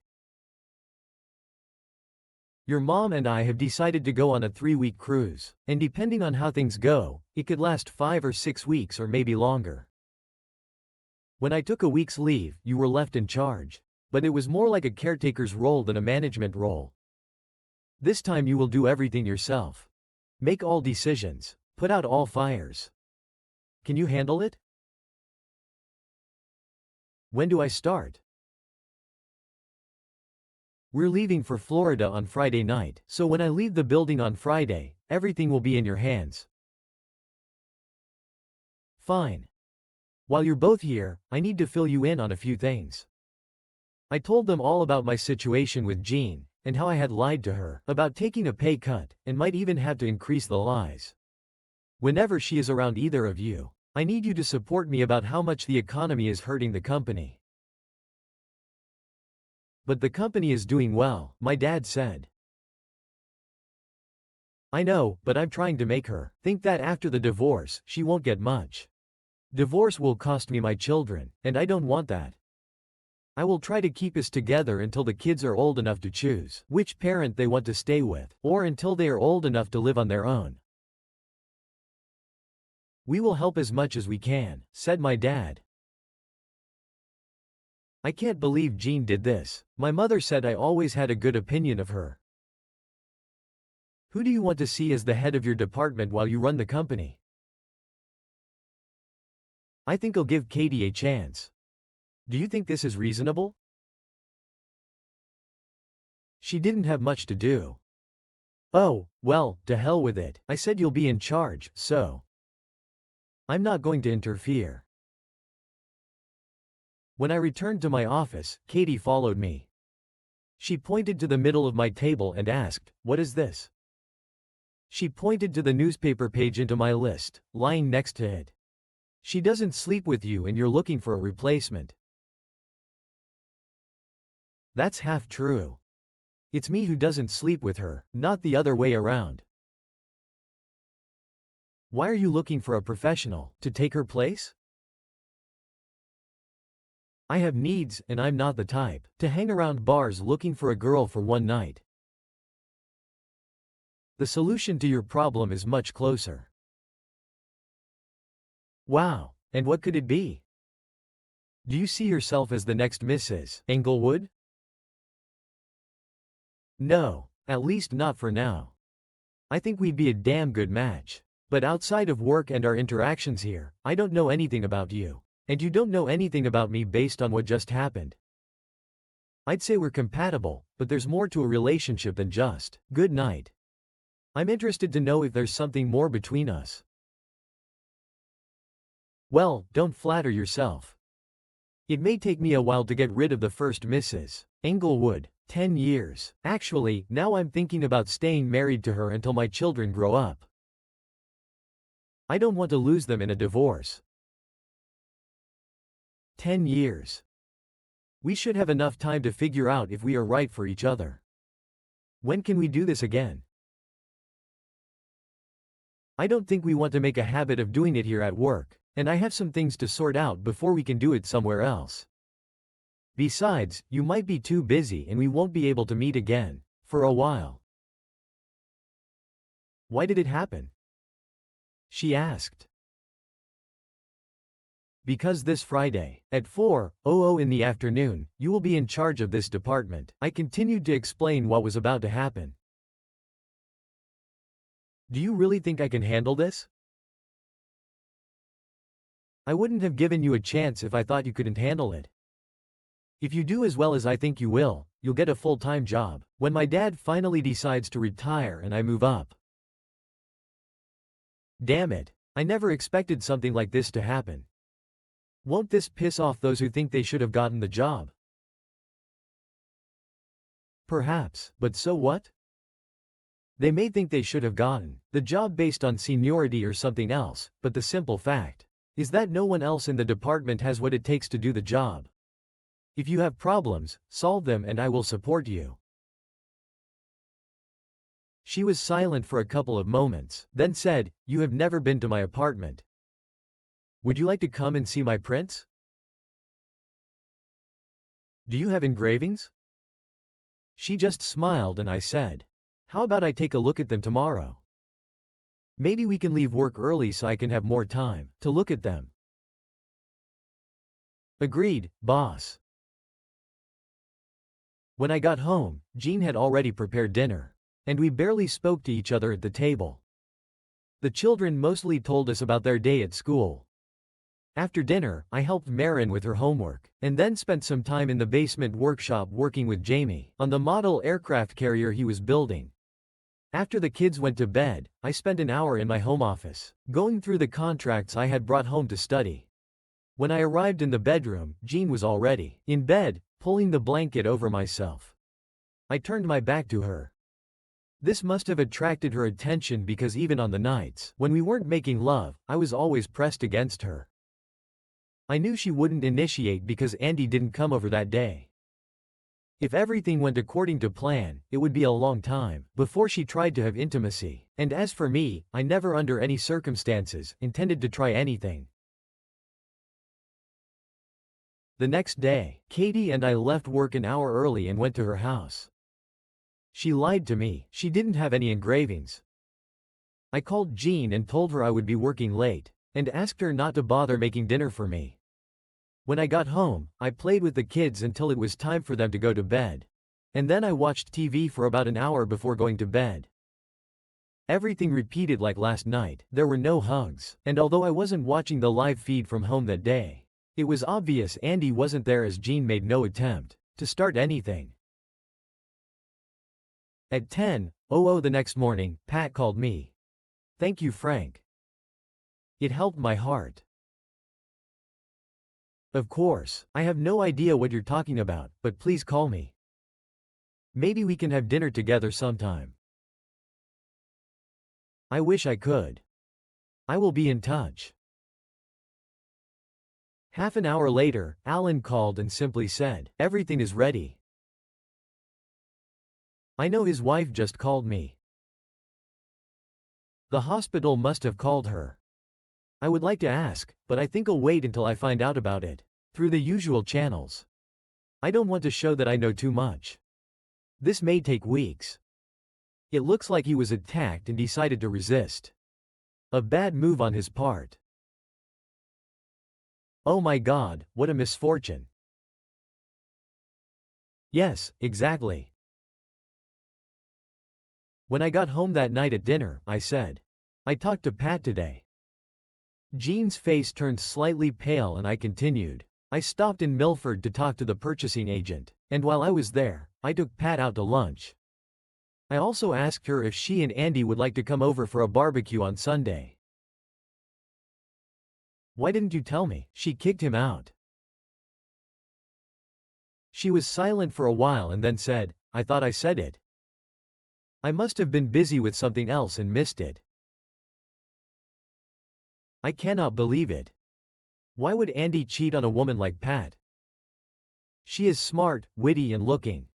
Your mom and I have decided to go on a 3-week cruise, and depending on how things go, it could last 5 or 6 weeks or maybe longer. When I took a week's leave, you were left in charge, but it was more like a caretaker's role than a management role. This time you will do everything yourself. Make all decisions. Put out all fires. Can you handle it? When do I start? We're leaving for Florida on Friday night, so when I leave the building on Friday, everything will be in your hands. Fine. While you're both here, I need to fill you in on a few things. I told them all about my situation with Jean, and how I had lied to her about taking a pay cut, and might even have to increase the lies. Whenever she is around either of you, I need you to support me about how much the economy is hurting the company. But the company is doing well, my dad said. I know, but I'm trying to make her think that after the divorce, she won't get much. Divorce will cost me my children, and I don't want that. I will try to keep us together until the kids are old enough to choose which parent they want to stay with, or until they are old enough to live on their own. We will help as much as we can, said my dad. I can't believe Jean did this. My mother said I always had a good opinion of her. Who do you want to see as the head of your department while you run the company? I think I'll give Katie a chance. Do you think this is reasonable? She didn't have much to do. Oh, well, to hell with it. I said you'll be in charge, so I'm not going to interfere. When I returned to my office, Katie followed me. She pointed to the middle of my table and asked, "What is this?" She pointed to the newspaper page into my list, lying next to it. She doesn't sleep with you and you're looking for a replacement. That's half true. It's me who doesn't sleep with her, not the other way around. Why are you looking for a professional to take her place? I have needs, and I'm not the type to hang around bars looking for a girl for one night. The solution to your problem is much closer. Wow, and what could it be? Do you see yourself as the next Mrs. Englewood? No, at least not for now. I think we'd be a damn good match. But outside of work and our interactions here, I don't know anything about you. And you don't know anything about me based on what just happened. I'd say we're compatible, but there's more to a relationship than just good night. I'm interested to know if there's something more between us. Well, don't flatter yourself. It may take me a while to get rid of the first Mrs. Englewood. 10 years. Actually, now I'm thinking about staying married to her until my children grow up. I don't want to lose them in a divorce. 10 years. We should have enough time to figure out if we are right for each other. When can we do this again? I don't think we want to make a habit of doing it here at work, and I have some things to sort out before we can do it somewhere else. Besides, you might be too busy and we won't be able to meet again for a while. Why did it happen? She asked. Because this Friday, at 4:00 in the afternoon, you will be in charge of this department. I continued to explain what was about to happen. Do you really think I can handle this? I wouldn't have given you a chance if I thought you couldn't handle it. If you do as well as I think you will, you'll get a full-time job when my dad finally decides to retire and I move up. Damn it, I never expected something like this to happen. Won't this piss off those who think they should have gotten the job? Perhaps, but so what? They may think they should have gotten the job based on seniority or something else, but the simple fact is that no one else in the department has what it takes to do the job. If you have problems, solve them and I will support you. She was silent for a couple of moments, then said, "You have never been to my apartment. Would you like to come and see my prints? Do you have engravings?" She just smiled and I said, "How about I take a look at them tomorrow? Maybe we can leave work early so I can have more time to look at them." Agreed, boss. When I got home, Jean had already prepared dinner. and we barely spoke to each other at the table. The children mostly told us about their day at school. After dinner, I helped Marin with her homework, and then spent some time in the basement workshop working with Jamie on the model aircraft carrier he was building. After the kids went to bed, I spent an hour in my home office, going through the contracts I had brought home to study. When I arrived in the bedroom, Jean was already in bed, pulling the blanket over myself. I turned my back to her. This must have attracted her attention because even on the nights when we weren't making love, I was always pressed against her. I knew she wouldn't initiate because Andy didn't come over that day. If everything went according to plan, it would be a long time before she tried to have intimacy. And as for me, I never under any circumstances intended to try anything. The next day, Katie and I left work an hour early and went to her house. She lied to me, she didn't have any engravings. I called Jean and told her I would be working late, and asked her not to bother making dinner for me. When I got home, I played with the kids until it was time for them to go to bed. And then I watched TV for about an hour before going to bed. Everything repeated like last night. There were no hugs, and although I wasn't watching the live feed from home that day, it was obvious Andy wasn't there as Jean made no attempt to start anything. At 10:00 the next morning, Pat called me. "Thank you, Frank. It helped my heart." "Of course, I have no idea what you're talking about, but please call me. Maybe we can have dinner together sometime." "I wish I could. I will be in touch." Half an hour later, Alan called and simply said, "Everything is ready." I know his wife just called me. The hospital must have called her. I would like to ask, but I think I'll wait until I find out about it through the usual channels. I don't want to show that I know too much. This may take weeks. It looks like he was attacked and decided to resist. A bad move on his part. Oh my God, what a misfortune. Yes, exactly. When I got home that night at dinner, I said, "I talked to Pat today." Jean's face turned slightly pale and I continued, "I stopped in Milford to talk to the purchasing agent, and while I was there, I took Pat out to lunch. I also asked her if she and Andy would like to come over for a barbecue on Sunday." "Why didn't you tell me?" "She kicked him out." She was silent for a while and then said, "I thought I said it. I must have been busy with something else and missed it." I cannot believe it. Why would Andy cheat on a woman like Pat? She is smart, witty and looking.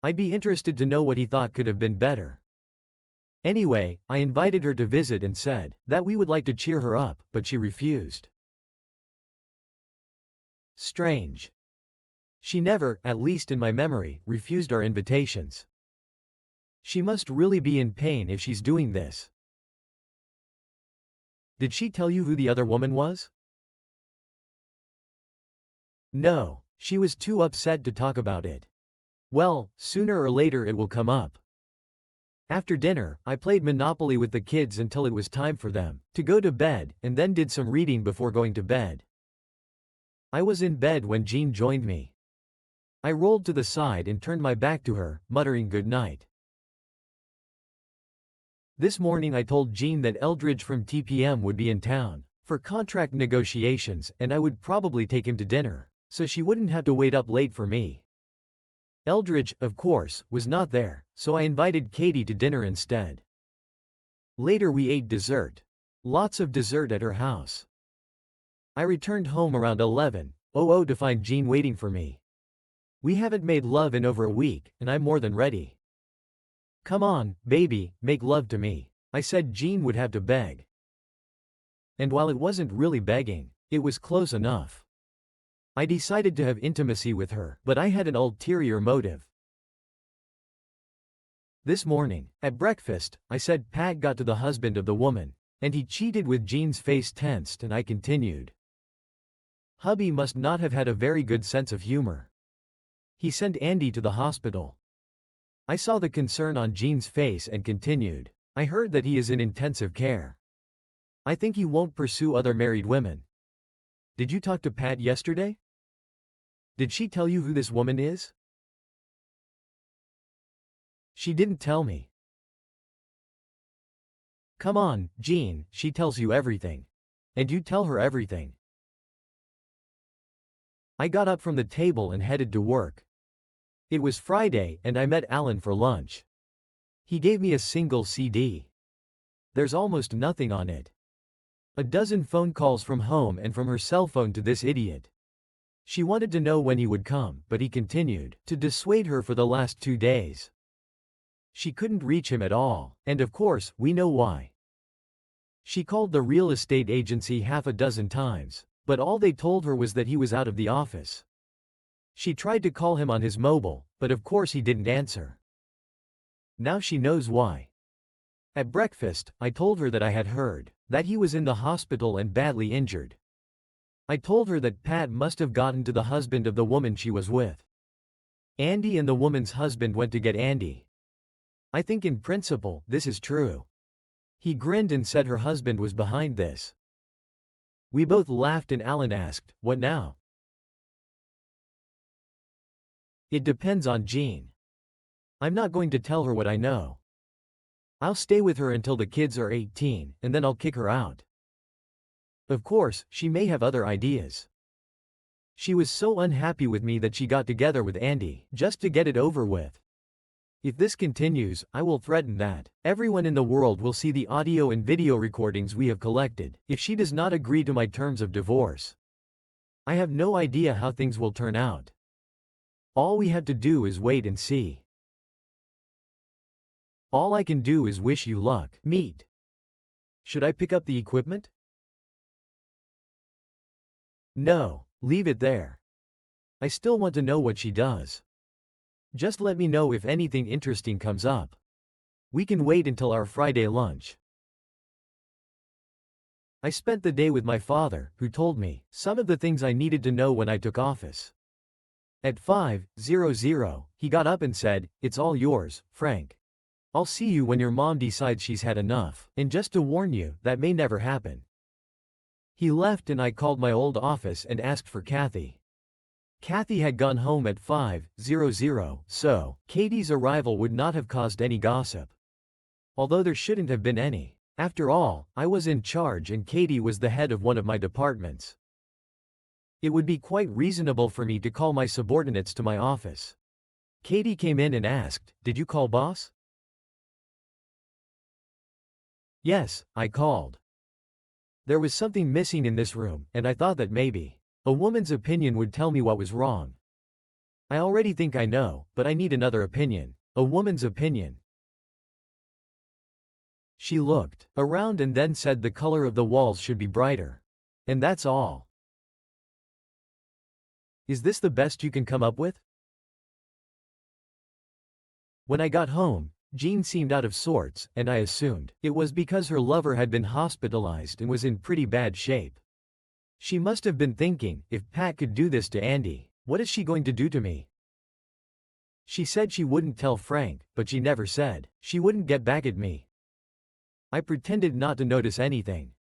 I'd be interested to know what he thought could have been better. Anyway, I invited her to visit and said that we would like to cheer her up, but she refused. Strange. She never, at least in my memory, refused our invitations. She must really be in pain if she's doing this. Did she tell you who the other woman was? No, she was too upset to talk about it. Well, sooner or later it will come up. After dinner, I played Monopoly with the kids until it was time for them to go to bed, and then did some reading before going to bed. I was in bed when Jean joined me. I rolled to the side and turned my back to her, muttering good night. This morning I told Jean that Eldridge from TPM would be in town for contract negotiations and I would probably take him to dinner, so she wouldn't have to wait up late for me. Eldridge, of course, was not there, so I invited Katie to dinner instead. Later we ate dessert. Lots of dessert at her house. I returned home around 11:00 to find Jean waiting for me. We haven't made love in over a week, and I'm more than ready. "Come on, baby, make love to me," I said. Jean would have to beg. And while it wasn't really begging, it was close enough. I decided to have intimacy with her, but I had an ulterior motive. This morning, at breakfast, I said Pat got to the husband of the woman, and he cheated with Jean's face tensed and I continued. Hubby must not have had a very good sense of humor. He sent Andy to the hospital. I saw the concern on Jean's face and continued. I heard that he is in intensive care. I think he won't pursue other married women. Did you talk to Pat yesterday? Did she tell you who this woman is? She didn't tell me. Come on, Jean, she tells you everything. And you tell her everything. I got up from the table and headed to work. It was Friday and I met Alan for lunch. He gave me a single CD. There's almost nothing on it. A dozen phone calls from home and from her cell phone to this idiot. She wanted to know when he would come, but he continued to dissuade her for the last 2 days. She couldn't reach him at all, and of course, we know why. She called the real estate agency half a dozen times, but all they told her was that he was out of the office. She tried to call him on his mobile, but of course he didn't answer. Now she knows why. At breakfast, I told her that I had heard that he was in the hospital and badly injured. I told her that Pat must have gotten to the husband of the woman she was with. Andy and the woman's husband went to get Andy. I think in principle, this is true. He grinned and said her husband was behind this. We both laughed and Alan asked, "What now?" It depends on Jean. I'm not going to tell her what I know. I'll stay with her until the kids are 18, and then I'll kick her out. Of course, she may have other ideas. She was so unhappy with me that she got together with Andy, just to get it over with. If this continues, I will threaten that everyone in the world will see the audio and video recordings we have collected, if she does not agree to my terms of divorce. I have no idea how things will turn out. All we have to do is wait and see. All I can do is wish you luck. Meet. Should I pick up the equipment? No, leave it there. I still want to know what she does. Just let me know if anything interesting comes up. We can wait until our Friday lunch. I spent the day with my father, who told me some of the things I needed to know when I took office. At 5:00, he got up and said, "It's all yours, Frank. I'll see you when your mom decides she's had enough, and just to warn you, that may never happen." He left and I called my old office and asked for Kathy. Kathy had gone home at 5:00, so Katie's arrival would not have caused any gossip. Although there shouldn't have been any. After all, I was in charge and Katie was the head of one of my departments. It would be quite reasonable for me to call my subordinates to my office. Katie came in and asked, "Did you call boss?" Yes, I called. There was something missing in this room, and I thought that maybe a woman's opinion would tell me what was wrong. I already think I know, but I need another opinion. A woman's opinion. She looked around and then said the color of the walls should be brighter. And that's all. Is this the best you can come up with? When I got home, Jean seemed out of sorts, and I assumed it was because her lover had been hospitalized and was in pretty bad shape. She must have been thinking, if Pat could do this to Andy, what is she going to do to me? She said she wouldn't tell Frank, but she never said she wouldn't get back at me. I pretended not to notice anything.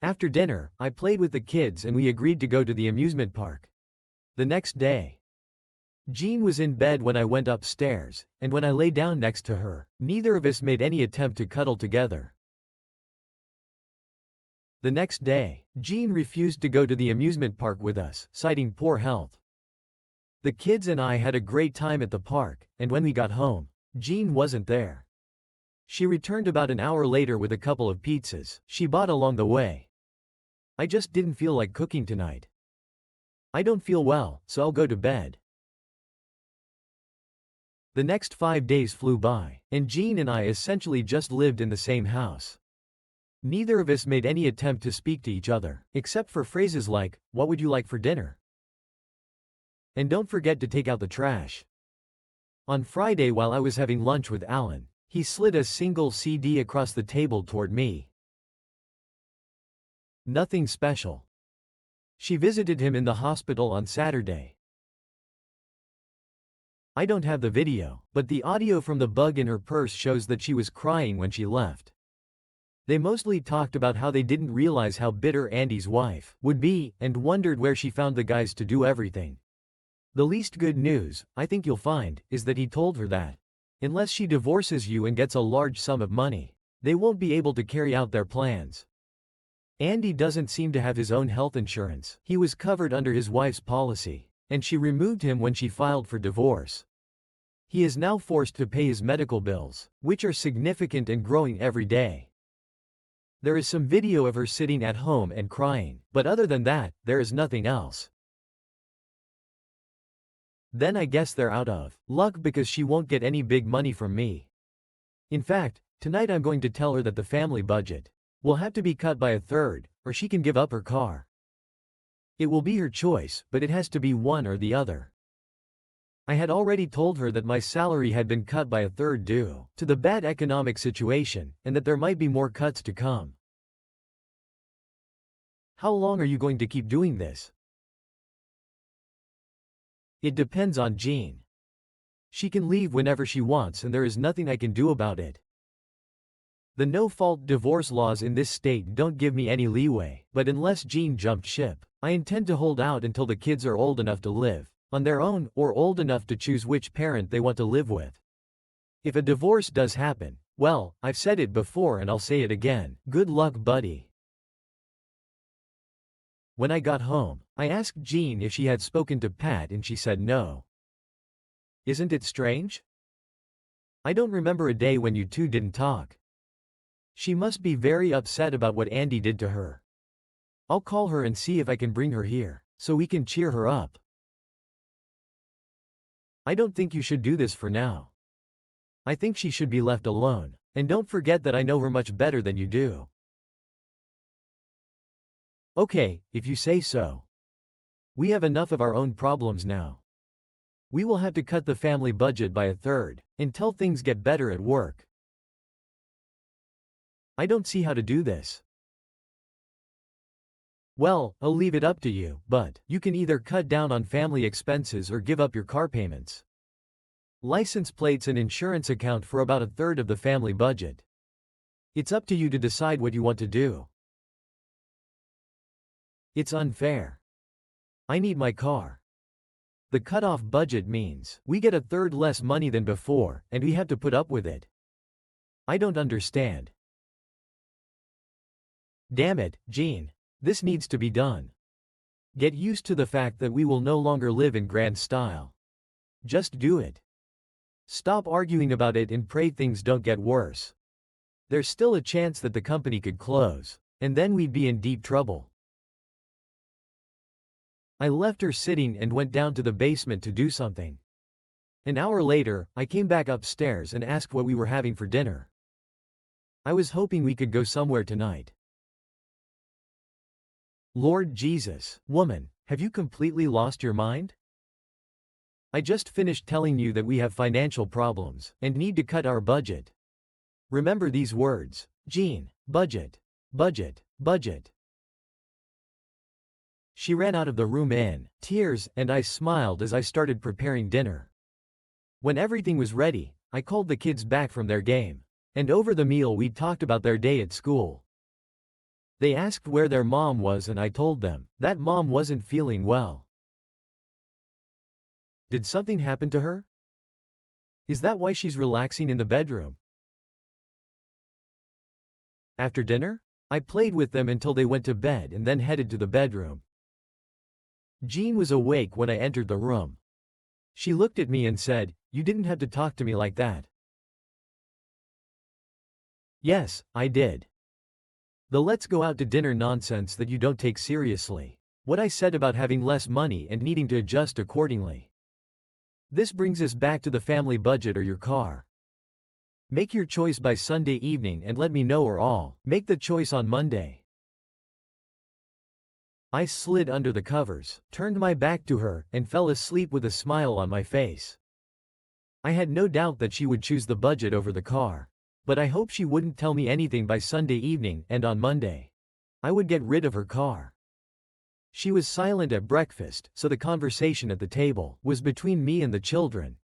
After dinner, I played with the kids and we agreed to go to the amusement park. The next day, Jean was in bed when I went upstairs, and when I lay down next to her, neither of us made any attempt to cuddle together. The next day, Jean refused to go to the amusement park with us, citing poor health. The kids and I had a great time at the park, and when we got home, Jean wasn't there. She returned about an hour later with a couple of pizzas she bought along the way. I just didn't feel like cooking tonight. I don't feel well, so I'll go to bed. The next 5 days flew by, and Jean and I essentially just lived in the same house. Neither of us made any attempt to speak to each other, except for phrases like, "What would you like for dinner?" And "Don't forget to take out the trash." On Friday while I was having lunch with Alan, he slid a single CD across the table toward me. Nothing special. She visited him in the hospital on Saturday. I don't have the video, but the audio from the bug in her purse shows that she was crying when she left. They mostly talked about how they didn't realize how bitter Andy's wife would be, and wondered where she found the guys to do everything. The least good news, I think you'll find, is that he told her that unless she divorces you and gets a large sum of money, they won't be able to carry out their plans. Andy doesn't seem to have his own health insurance. He was covered under his wife's policy, and she removed him when she filed for divorce. He is now forced to pay his medical bills, which are significant and growing every day. There is some video of her sitting at home and crying, but other than that, there is nothing else. Then I guess they're out of luck because she won't get any big money from me. In fact, tonight I'm going to tell her that the family budget will have to be cut by a third, or she can give up her car. It will be her choice, but it has to be one or the other. I had already told her that my salary had been cut by a third due to the bad economic situation, and that there might be more cuts to come. How long are you going to keep doing this? It depends on Jean. She can leave whenever she wants and there is nothing I can do about it. The no-fault divorce laws in this state don't give me any leeway, but unless Jean jumped ship, I intend to hold out until the kids are old enough to live on their own or old enough to choose which parent they want to live with. If a divorce does happen, well, I've said it before and I'll say it again. Good luck, buddy. When I got home, I asked Jean if she had spoken to Pat and she said no. Isn't it strange? I don't remember a day when you two didn't talk. She must be very upset about what Andy did to her. I'll call her and see if I can bring her here, so we can cheer her up. I don't think you should do this for now. I think she should be left alone, and don't forget that I know her much better than you do. Okay, if you say so. We have enough of our own problems now. We will have to cut the family budget by a third, until things get better at work. I don't see how to do this. Well, I'll leave it up to you, but you can either cut down on family expenses or give up your car payments. License plates and insurance account for about a third of the family budget. It's up to you to decide what you want to do. It's unfair. I need my car. The cut-off budget means we get a third less money than before, and we have to put up with it. I don't understand. Damn it, Jean. This needs to be done. Get used to the fact that we will no longer live in grand style. Just do it. Stop arguing about it and pray things don't get worse. There's still a chance that the company could close, and then we'd be in deep trouble. I left her sitting and went down to the basement to do something. An hour later, I came back upstairs and asked what we were having for dinner. I was hoping we could go somewhere tonight. Lord Jesus, woman, have you completely lost your mind? I just finished telling you that we have financial problems and need to cut our budget. Remember these words, Jean, budget, budget, budget. She ran out of the room in tears, and I smiled as I started preparing dinner. When everything was ready, I called the kids back from their game, and over the meal we talked about their day at school. They asked where their mom was and I told them that mom wasn't feeling well. Did something happen to her? Is that why she's relaxing in the bedroom? After dinner, I played with them until they went to bed and then headed to the bedroom. Jean was awake when I entered the room. She looked at me and said, "You didn't have to talk to me like that." Yes, I did. The let's go out to dinner nonsense that you don't take seriously. What I said about having less money and needing to adjust accordingly. This brings us back to the family budget or your car. Make your choice by Sunday evening and let me know, or I'll make the choice on Monday. I slid under the covers, turned my back to her, and fell asleep with a smile on my face. I had no doubt that she would choose the budget over the car. But I hoped she wouldn't tell me anything by Sunday evening, and on Monday, I would get rid of her car. She was silent at breakfast, so the conversation at the table was between me and the children.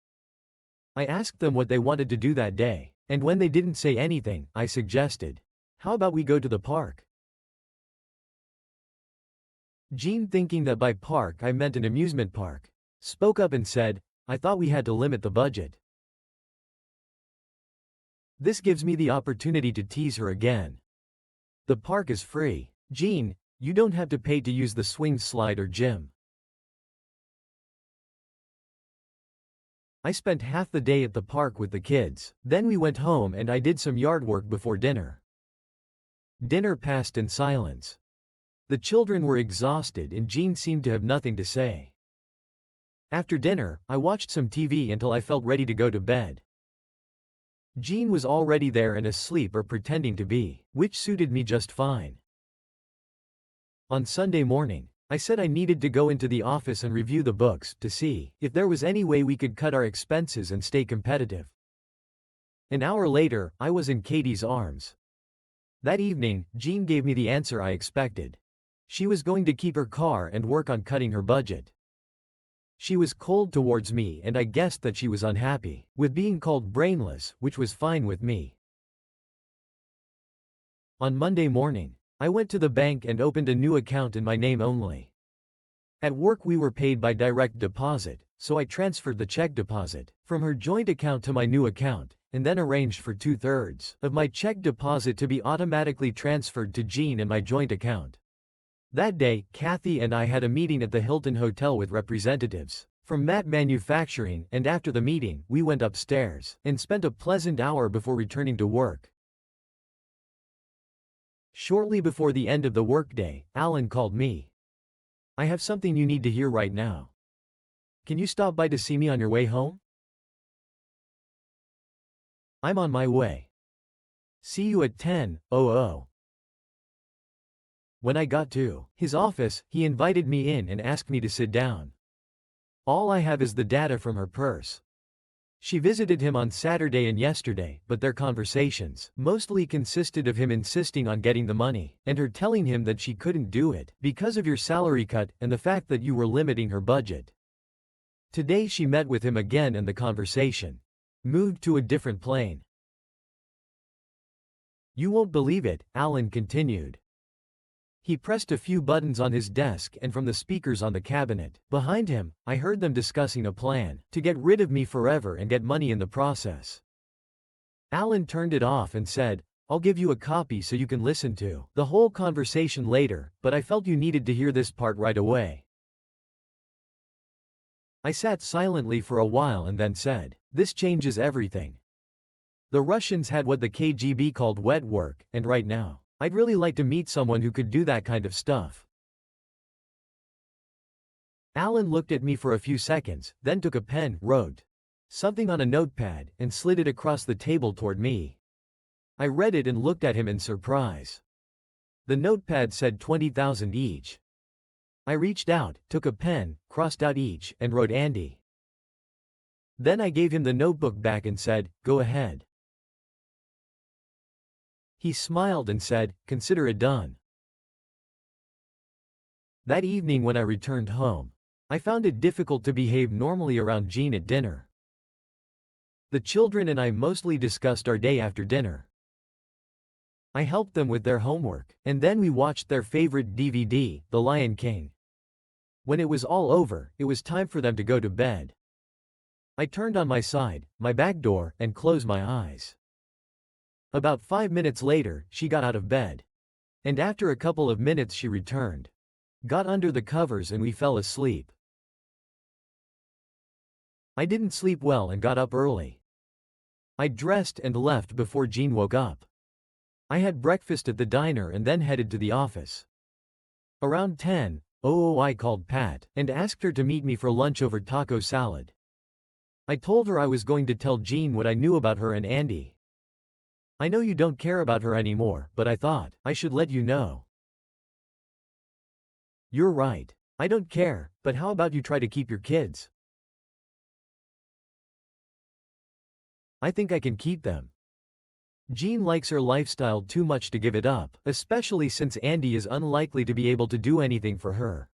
I asked them what they wanted to do that day, and when they didn't say anything, I suggested, "How about we go to the park?" Jean, thinking that by park I meant an amusement park, spoke up and said, "I thought we had to limit the budget." This gives me the opportunity to tease her again. The park is free. Jean, you don't have to pay to use the swing slide or gym. I spent half the day at the park with the kids. Then we went home and I did some yard work before dinner. Dinner passed in silence. The children were exhausted and Jean seemed to have nothing to say. After dinner, I watched some TV until I felt ready to go to bed. Jean was already there and asleep or pretending to be, which suited me just fine. On Sunday morning, I said I needed to go into the office and review the books to see if there was any way we could cut our expenses and stay competitive. An hour later, I was in Katie's arms. That evening, Jean gave me the answer I expected. She was going to keep her car and work on cutting her budget. She was cold towards me and I guessed that she was unhappy with being called brainless, which was fine with me. On Monday morning, I went to the bank and opened a new account in my name only. At work we were paid by direct deposit, so I transferred the check deposit from her joint account to my new account, and then arranged for 2/3 of my check deposit to be automatically transferred to Jean and my joint account. That day, Kathy and I had a meeting at the Hilton Hotel with representatives from Matt Manufacturing, and after the meeting, we went upstairs and spent a pleasant hour before returning to work. Shortly before the end of the workday, Alan called me. "I have something you need to hear right now. Can you stop by to see me on your way home?" "I'm on my way. See you at 10:00. When I got to his office, he invited me in and asked me to sit down. All I have is the data from her purse. She visited him on Saturday and yesterday, but their conversations mostly consisted of him insisting on getting the money, and her telling him that she couldn't do it because of your salary cut and the fact that you were limiting her budget. Today she met with him again and the conversation moved to a different plane. You won't believe it, Alan continued. He pressed a few buttons on his desk and from the speakers on the cabinet behind him, I heard them discussing a plan to get rid of me forever and get money in the process. Alan turned it off and said, "I'll give you a copy so you can listen to the whole conversation later, but I felt you needed to hear this part right away." I sat silently for a while and then said, "This changes everything. The Russians had what the KGB called wet work, and right now, I'd really like to meet someone who could do that kind of stuff." Alan looked at me for a few seconds, then took a pen, wrote something on a notepad, and slid it across the table toward me. I read it and looked at him in surprise. The notepad said 20,000 each. I reached out, took a pen, crossed out each, and wrote Andy. Then I gave him the notebook back and said, "Go ahead." He smiled and said, "Consider it done." That evening when I returned home, I found it difficult to behave normally around Jean at dinner. The children and I mostly discussed our day after dinner. I helped them with their homework, and then we watched their favorite DVD, The Lion King. When it was all over, it was time for them to go to bed. I turned on my side, my back door, and closed my eyes. About 5 minutes later, she got out of bed. And after a couple of minutes she returned. Got under the covers and we fell asleep. I didn't sleep well and got up early. I dressed and left before Jean woke up. I had breakfast at the diner and then headed to the office. Around 10:00 I called Pat and asked her to meet me for lunch over taco salad. I told her I was going to tell Jean what I knew about her and Andy. "I know you don't care about her anymore, but I thought I should let you know." "You're right. I don't care, but how about you try to keep your kids?" "I think I can keep them. Jean likes her lifestyle too much to give it up, especially since Andy is unlikely to be able to do anything for her.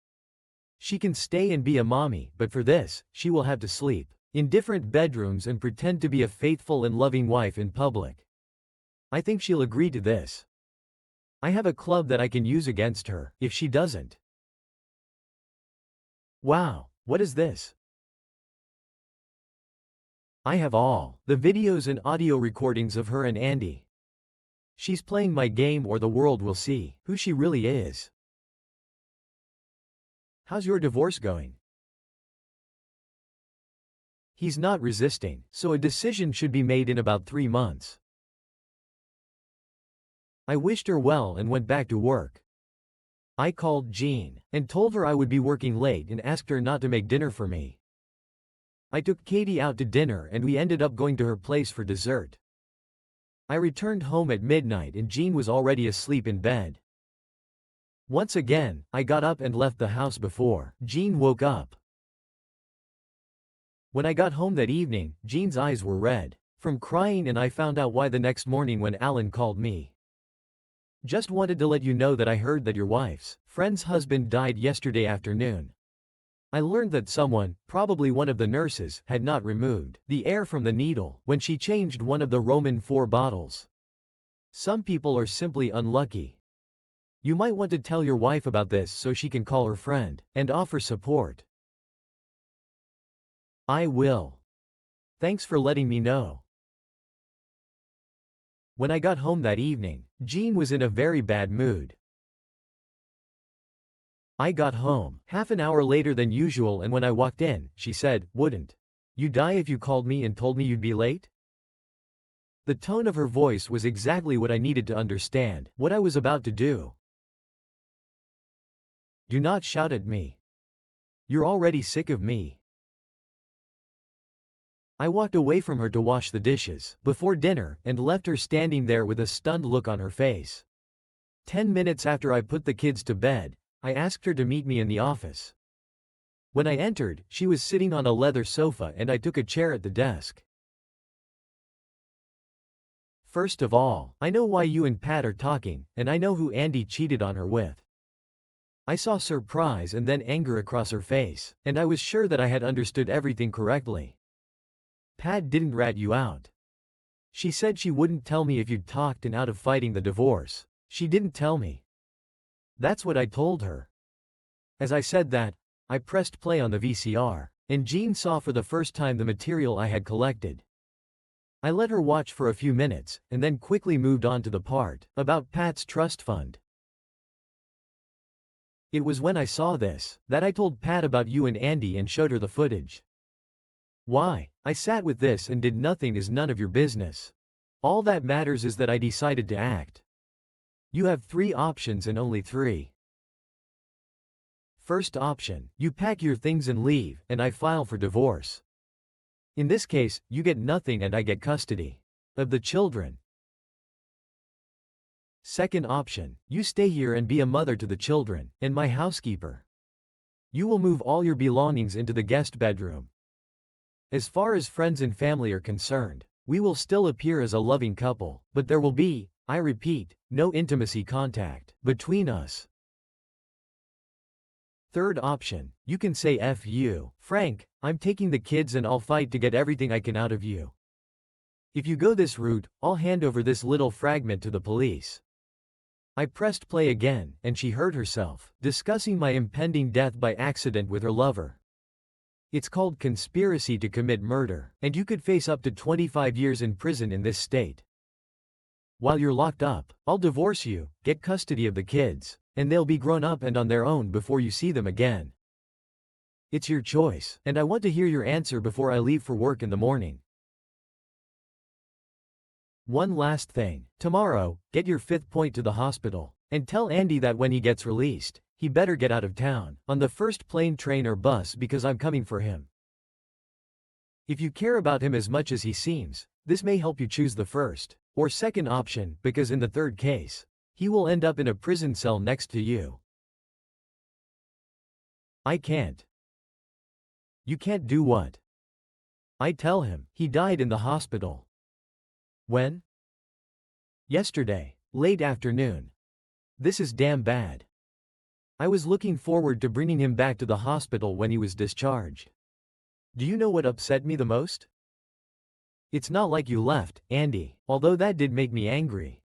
She can stay and be a mommy, but for this, she will have to sleep." in different bedrooms and pretend to be a faithful and loving wife in public. I think she'll agree to this. I have a club that I can use against her, if she doesn't. Wow, what is this? I have all the videos and audio recordings of her and Andy. She's playing my game, or the world will see who she really is. How's your divorce going? He's not resisting, so a decision should be made in about 3 months. I wished her well and went back to work. I called Jean and told her I would be working late and asked her not to make dinner for me. I took Katie out to dinner and we ended up going to her place for dessert. I returned home at midnight and Jean was already asleep in bed. Once again, I got up and left the house before Jean woke up. When I got home that evening, Jean's eyes were red from crying, and I found out why the next morning when Alan called me. Just wanted to let you know that I heard that your wife's friend's husband died yesterday afternoon. I learned that someone, probably one of the nurses, had not removed the air from the needle when she changed one of the Roman 4 bottles. Some people are simply unlucky. You might want to tell your wife about this so she can call her friend and offer support. I will. Thanks for letting me know. When I got home that evening, Jean was in a very bad mood. I got home half an hour later than usual, and when I walked in, she said, "Wouldn't you die if you called me and told me you'd be late?" The tone of her voice was exactly what I needed to understand what I was about to do. Do not shout at me. You're already sick of me. I walked away from her to wash the dishes before dinner and left her standing there with a stunned look on her face. 10 minutes after I put the kids to bed, I asked her to meet me in the office. When I entered, she was sitting on a leather sofa and I took a chair at the desk. First of all, I know why you and Pat are talking, and I know who Andy cheated on her with. I saw surprise and then anger across her face, and I was sure that I had understood everything correctly. Pat didn't rat you out. She said she wouldn't tell me if you'd talked and out of fighting the divorce. She didn't tell me. That's what I told her. As I said that, I pressed play on the VCR, and Jean saw for the first time the material I had collected. I let her watch for a few minutes, and then quickly moved on to the part about Pat's trust fund. It was when I saw this that I told Pat about you and Andy and showed her the footage. Why I sat with this and did nothing is none of your business. All that matters is that I decided to act. You have 3 options and only 3. First option, you pack your things and leave, and I file for divorce. In this case, you get nothing and I get custody of the children. Second option, you stay here and be a mother to the children, and my housekeeper. You will move all your belongings into the guest bedroom. As far as friends and family are concerned, we will still appear as a loving couple, but there will be, I repeat, no intimacy contact between us. Third option, you can say F you, Frank, I'm taking the kids and I'll fight to get everything I can out of you. If you go this route, I'll hand over this little fragment to the police. I pressed play again, and she heard herself discussing my impending death by accident with her lover. It's called conspiracy to commit murder, and you could face up to 25 years in prison in this state. While you're locked up, I'll divorce you, get custody of the kids, and they'll be grown up and on their own before you see them again. It's your choice, and I want to hear your answer before I leave for work in the morning. One last thing. Tomorrow, get your 5th point to the hospital, and tell Andy that when he gets released, he better get out of town, on the first plane, train or bus, because I'm coming for him. If you care about him as much as he seems, this may help you choose the first or second option, because in the third case, he will end up in a prison cell next to you. I can't. You can't do what? I tell him. He died in the hospital. When? Yesterday, late afternoon. This is damn bad. I was looking forward to bringing him back to the hospital when he was discharged. Do you know what upset me the most? It's not like you left, Andy, although that did make me angry.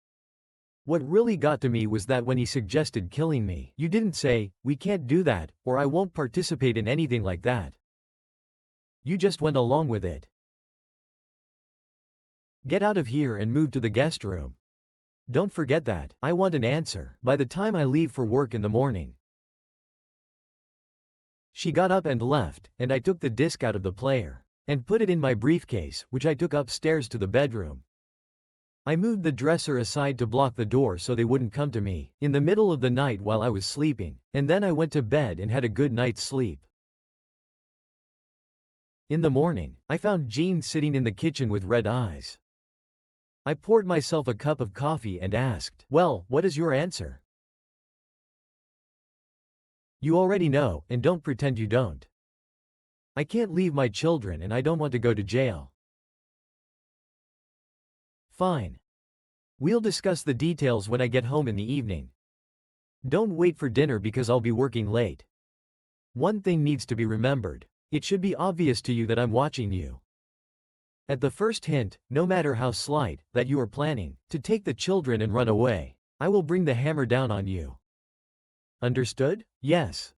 What really got to me was that when he suggested killing me, you didn't say, "We can't do that," or "I won't participate in anything like that." You just went along with it. Get out of here and move to the guest room. Don't forget that. I want an answer by the time I leave for work in the morning. She got up and left, and I took the disc out of the player and put it in my briefcase, which I took upstairs to the bedroom. I moved the dresser aside to block the door so they wouldn't come to me in the middle of the night while I was sleeping, and then I went to bed and had a good night's sleep. In the morning, I found Jean sitting in the kitchen with red eyes. I poured myself a cup of coffee and asked, "Well, what is your answer?" "You already know, and don't pretend you don't. I can't leave my children and I don't want to go to jail." "Fine. We'll discuss the details when I get home in the evening. Don't wait for dinner because I'll be working late. One thing needs to be remembered. It should be obvious to you that I'm watching you. At the first hint, no matter how slight, that you are planning to take the children and run away, I will bring the hammer down on you. Understood?" "Yes."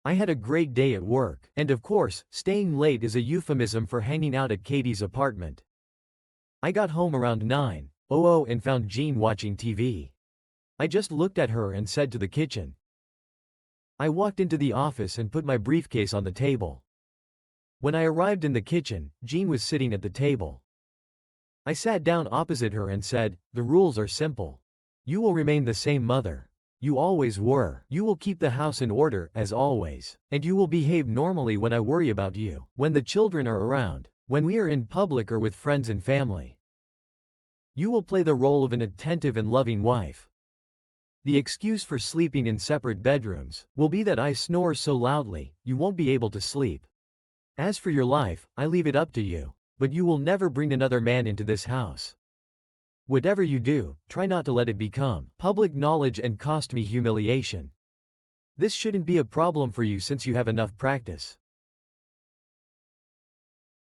I had a great day at work, and of course, staying late is a euphemism for hanging out at Katie's apartment. I got home around 9:00 and found Jean watching TV. I just looked at her and said to the kitchen. I walked into the office and put my briefcase on the table. When I arrived in the kitchen, Jean was sitting at the table. I sat down opposite her and said, "The rules are simple. You will remain the same mother you always were. You will keep the house in order, as always, and you will behave normally when I worry about you, when the children are around, when we are in public or with friends and family. You will play the role of an attentive and loving wife. The excuse for sleeping in separate bedrooms will be that I snore so loudly, you won't be able to sleep. As for your life, I leave it up to you, but you will never bring another man into this house. Whatever you do, try not to let it become public knowledge and cost me humiliation. This shouldn't be a problem for you since you have enough practice.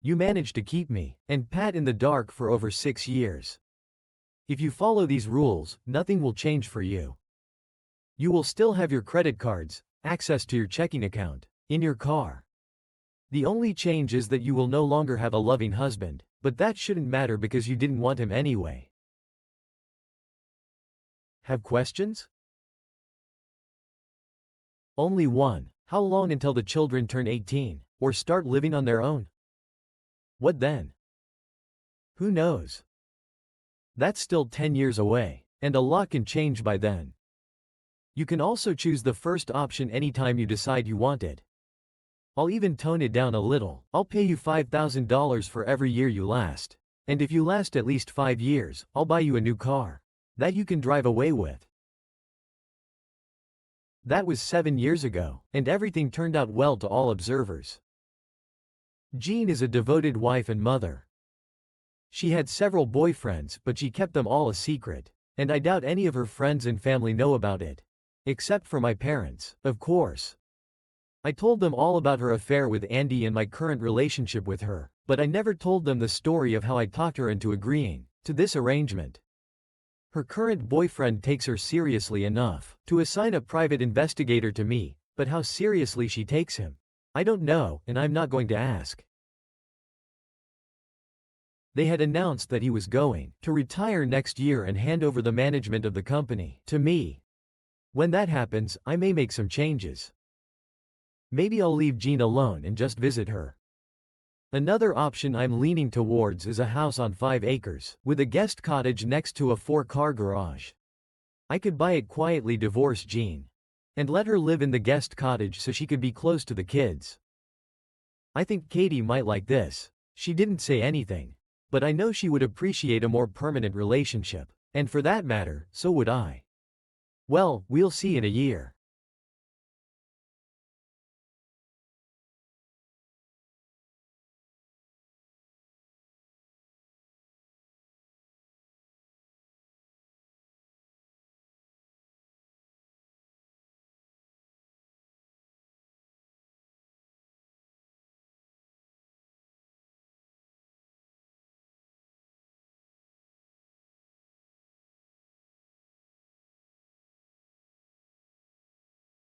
You managed to keep me and Pat in the dark for over 6 years. If you follow these rules, nothing will change for you. You will still have your credit cards, access to your checking account, in your car. The only change is that you will no longer have a loving husband, but that shouldn't matter because you didn't want him anyway. Have questions? Only one. How long until the children turn 18, or start living on their own? What then? Who knows? That's still 10 years away, and a lot can change by then. You can also choose the first option anytime you decide you want it. I'll even tone it down a little. I'll pay you $5,000 for every year you last. And if you last at least 5 years, I'll buy you a new car that you can drive away with. That was 7 years ago, and everything turned out well to all observers. Jean is a devoted wife and mother. She had several boyfriends, but she kept them all a secret, and I doubt any of her friends and family know about it. Except for my parents, of course. I told them all about her affair with Andy and my current relationship with her, but I never told them the story of how I talked her into agreeing to this arrangement. Her current boyfriend takes her seriously enough to assign a private investigator to me, but how seriously she takes him, I don't know, and I'm not going to ask. They had announced that he was going to retire next year and hand over the management of the company to me. When that happens, I may make some changes. Maybe I'll leave Jean alone and just visit her. Another option I'm leaning towards is a house on 5 acres, with a guest cottage next to a 4-car garage. I could buy it quietly, divorce Jean, and let her live in the guest cottage so she could be close to the kids. I think Katie might like this. She didn't say anything, but I know she would appreciate a more permanent relationship, and for that matter, so would I. Well, we'll see in a year.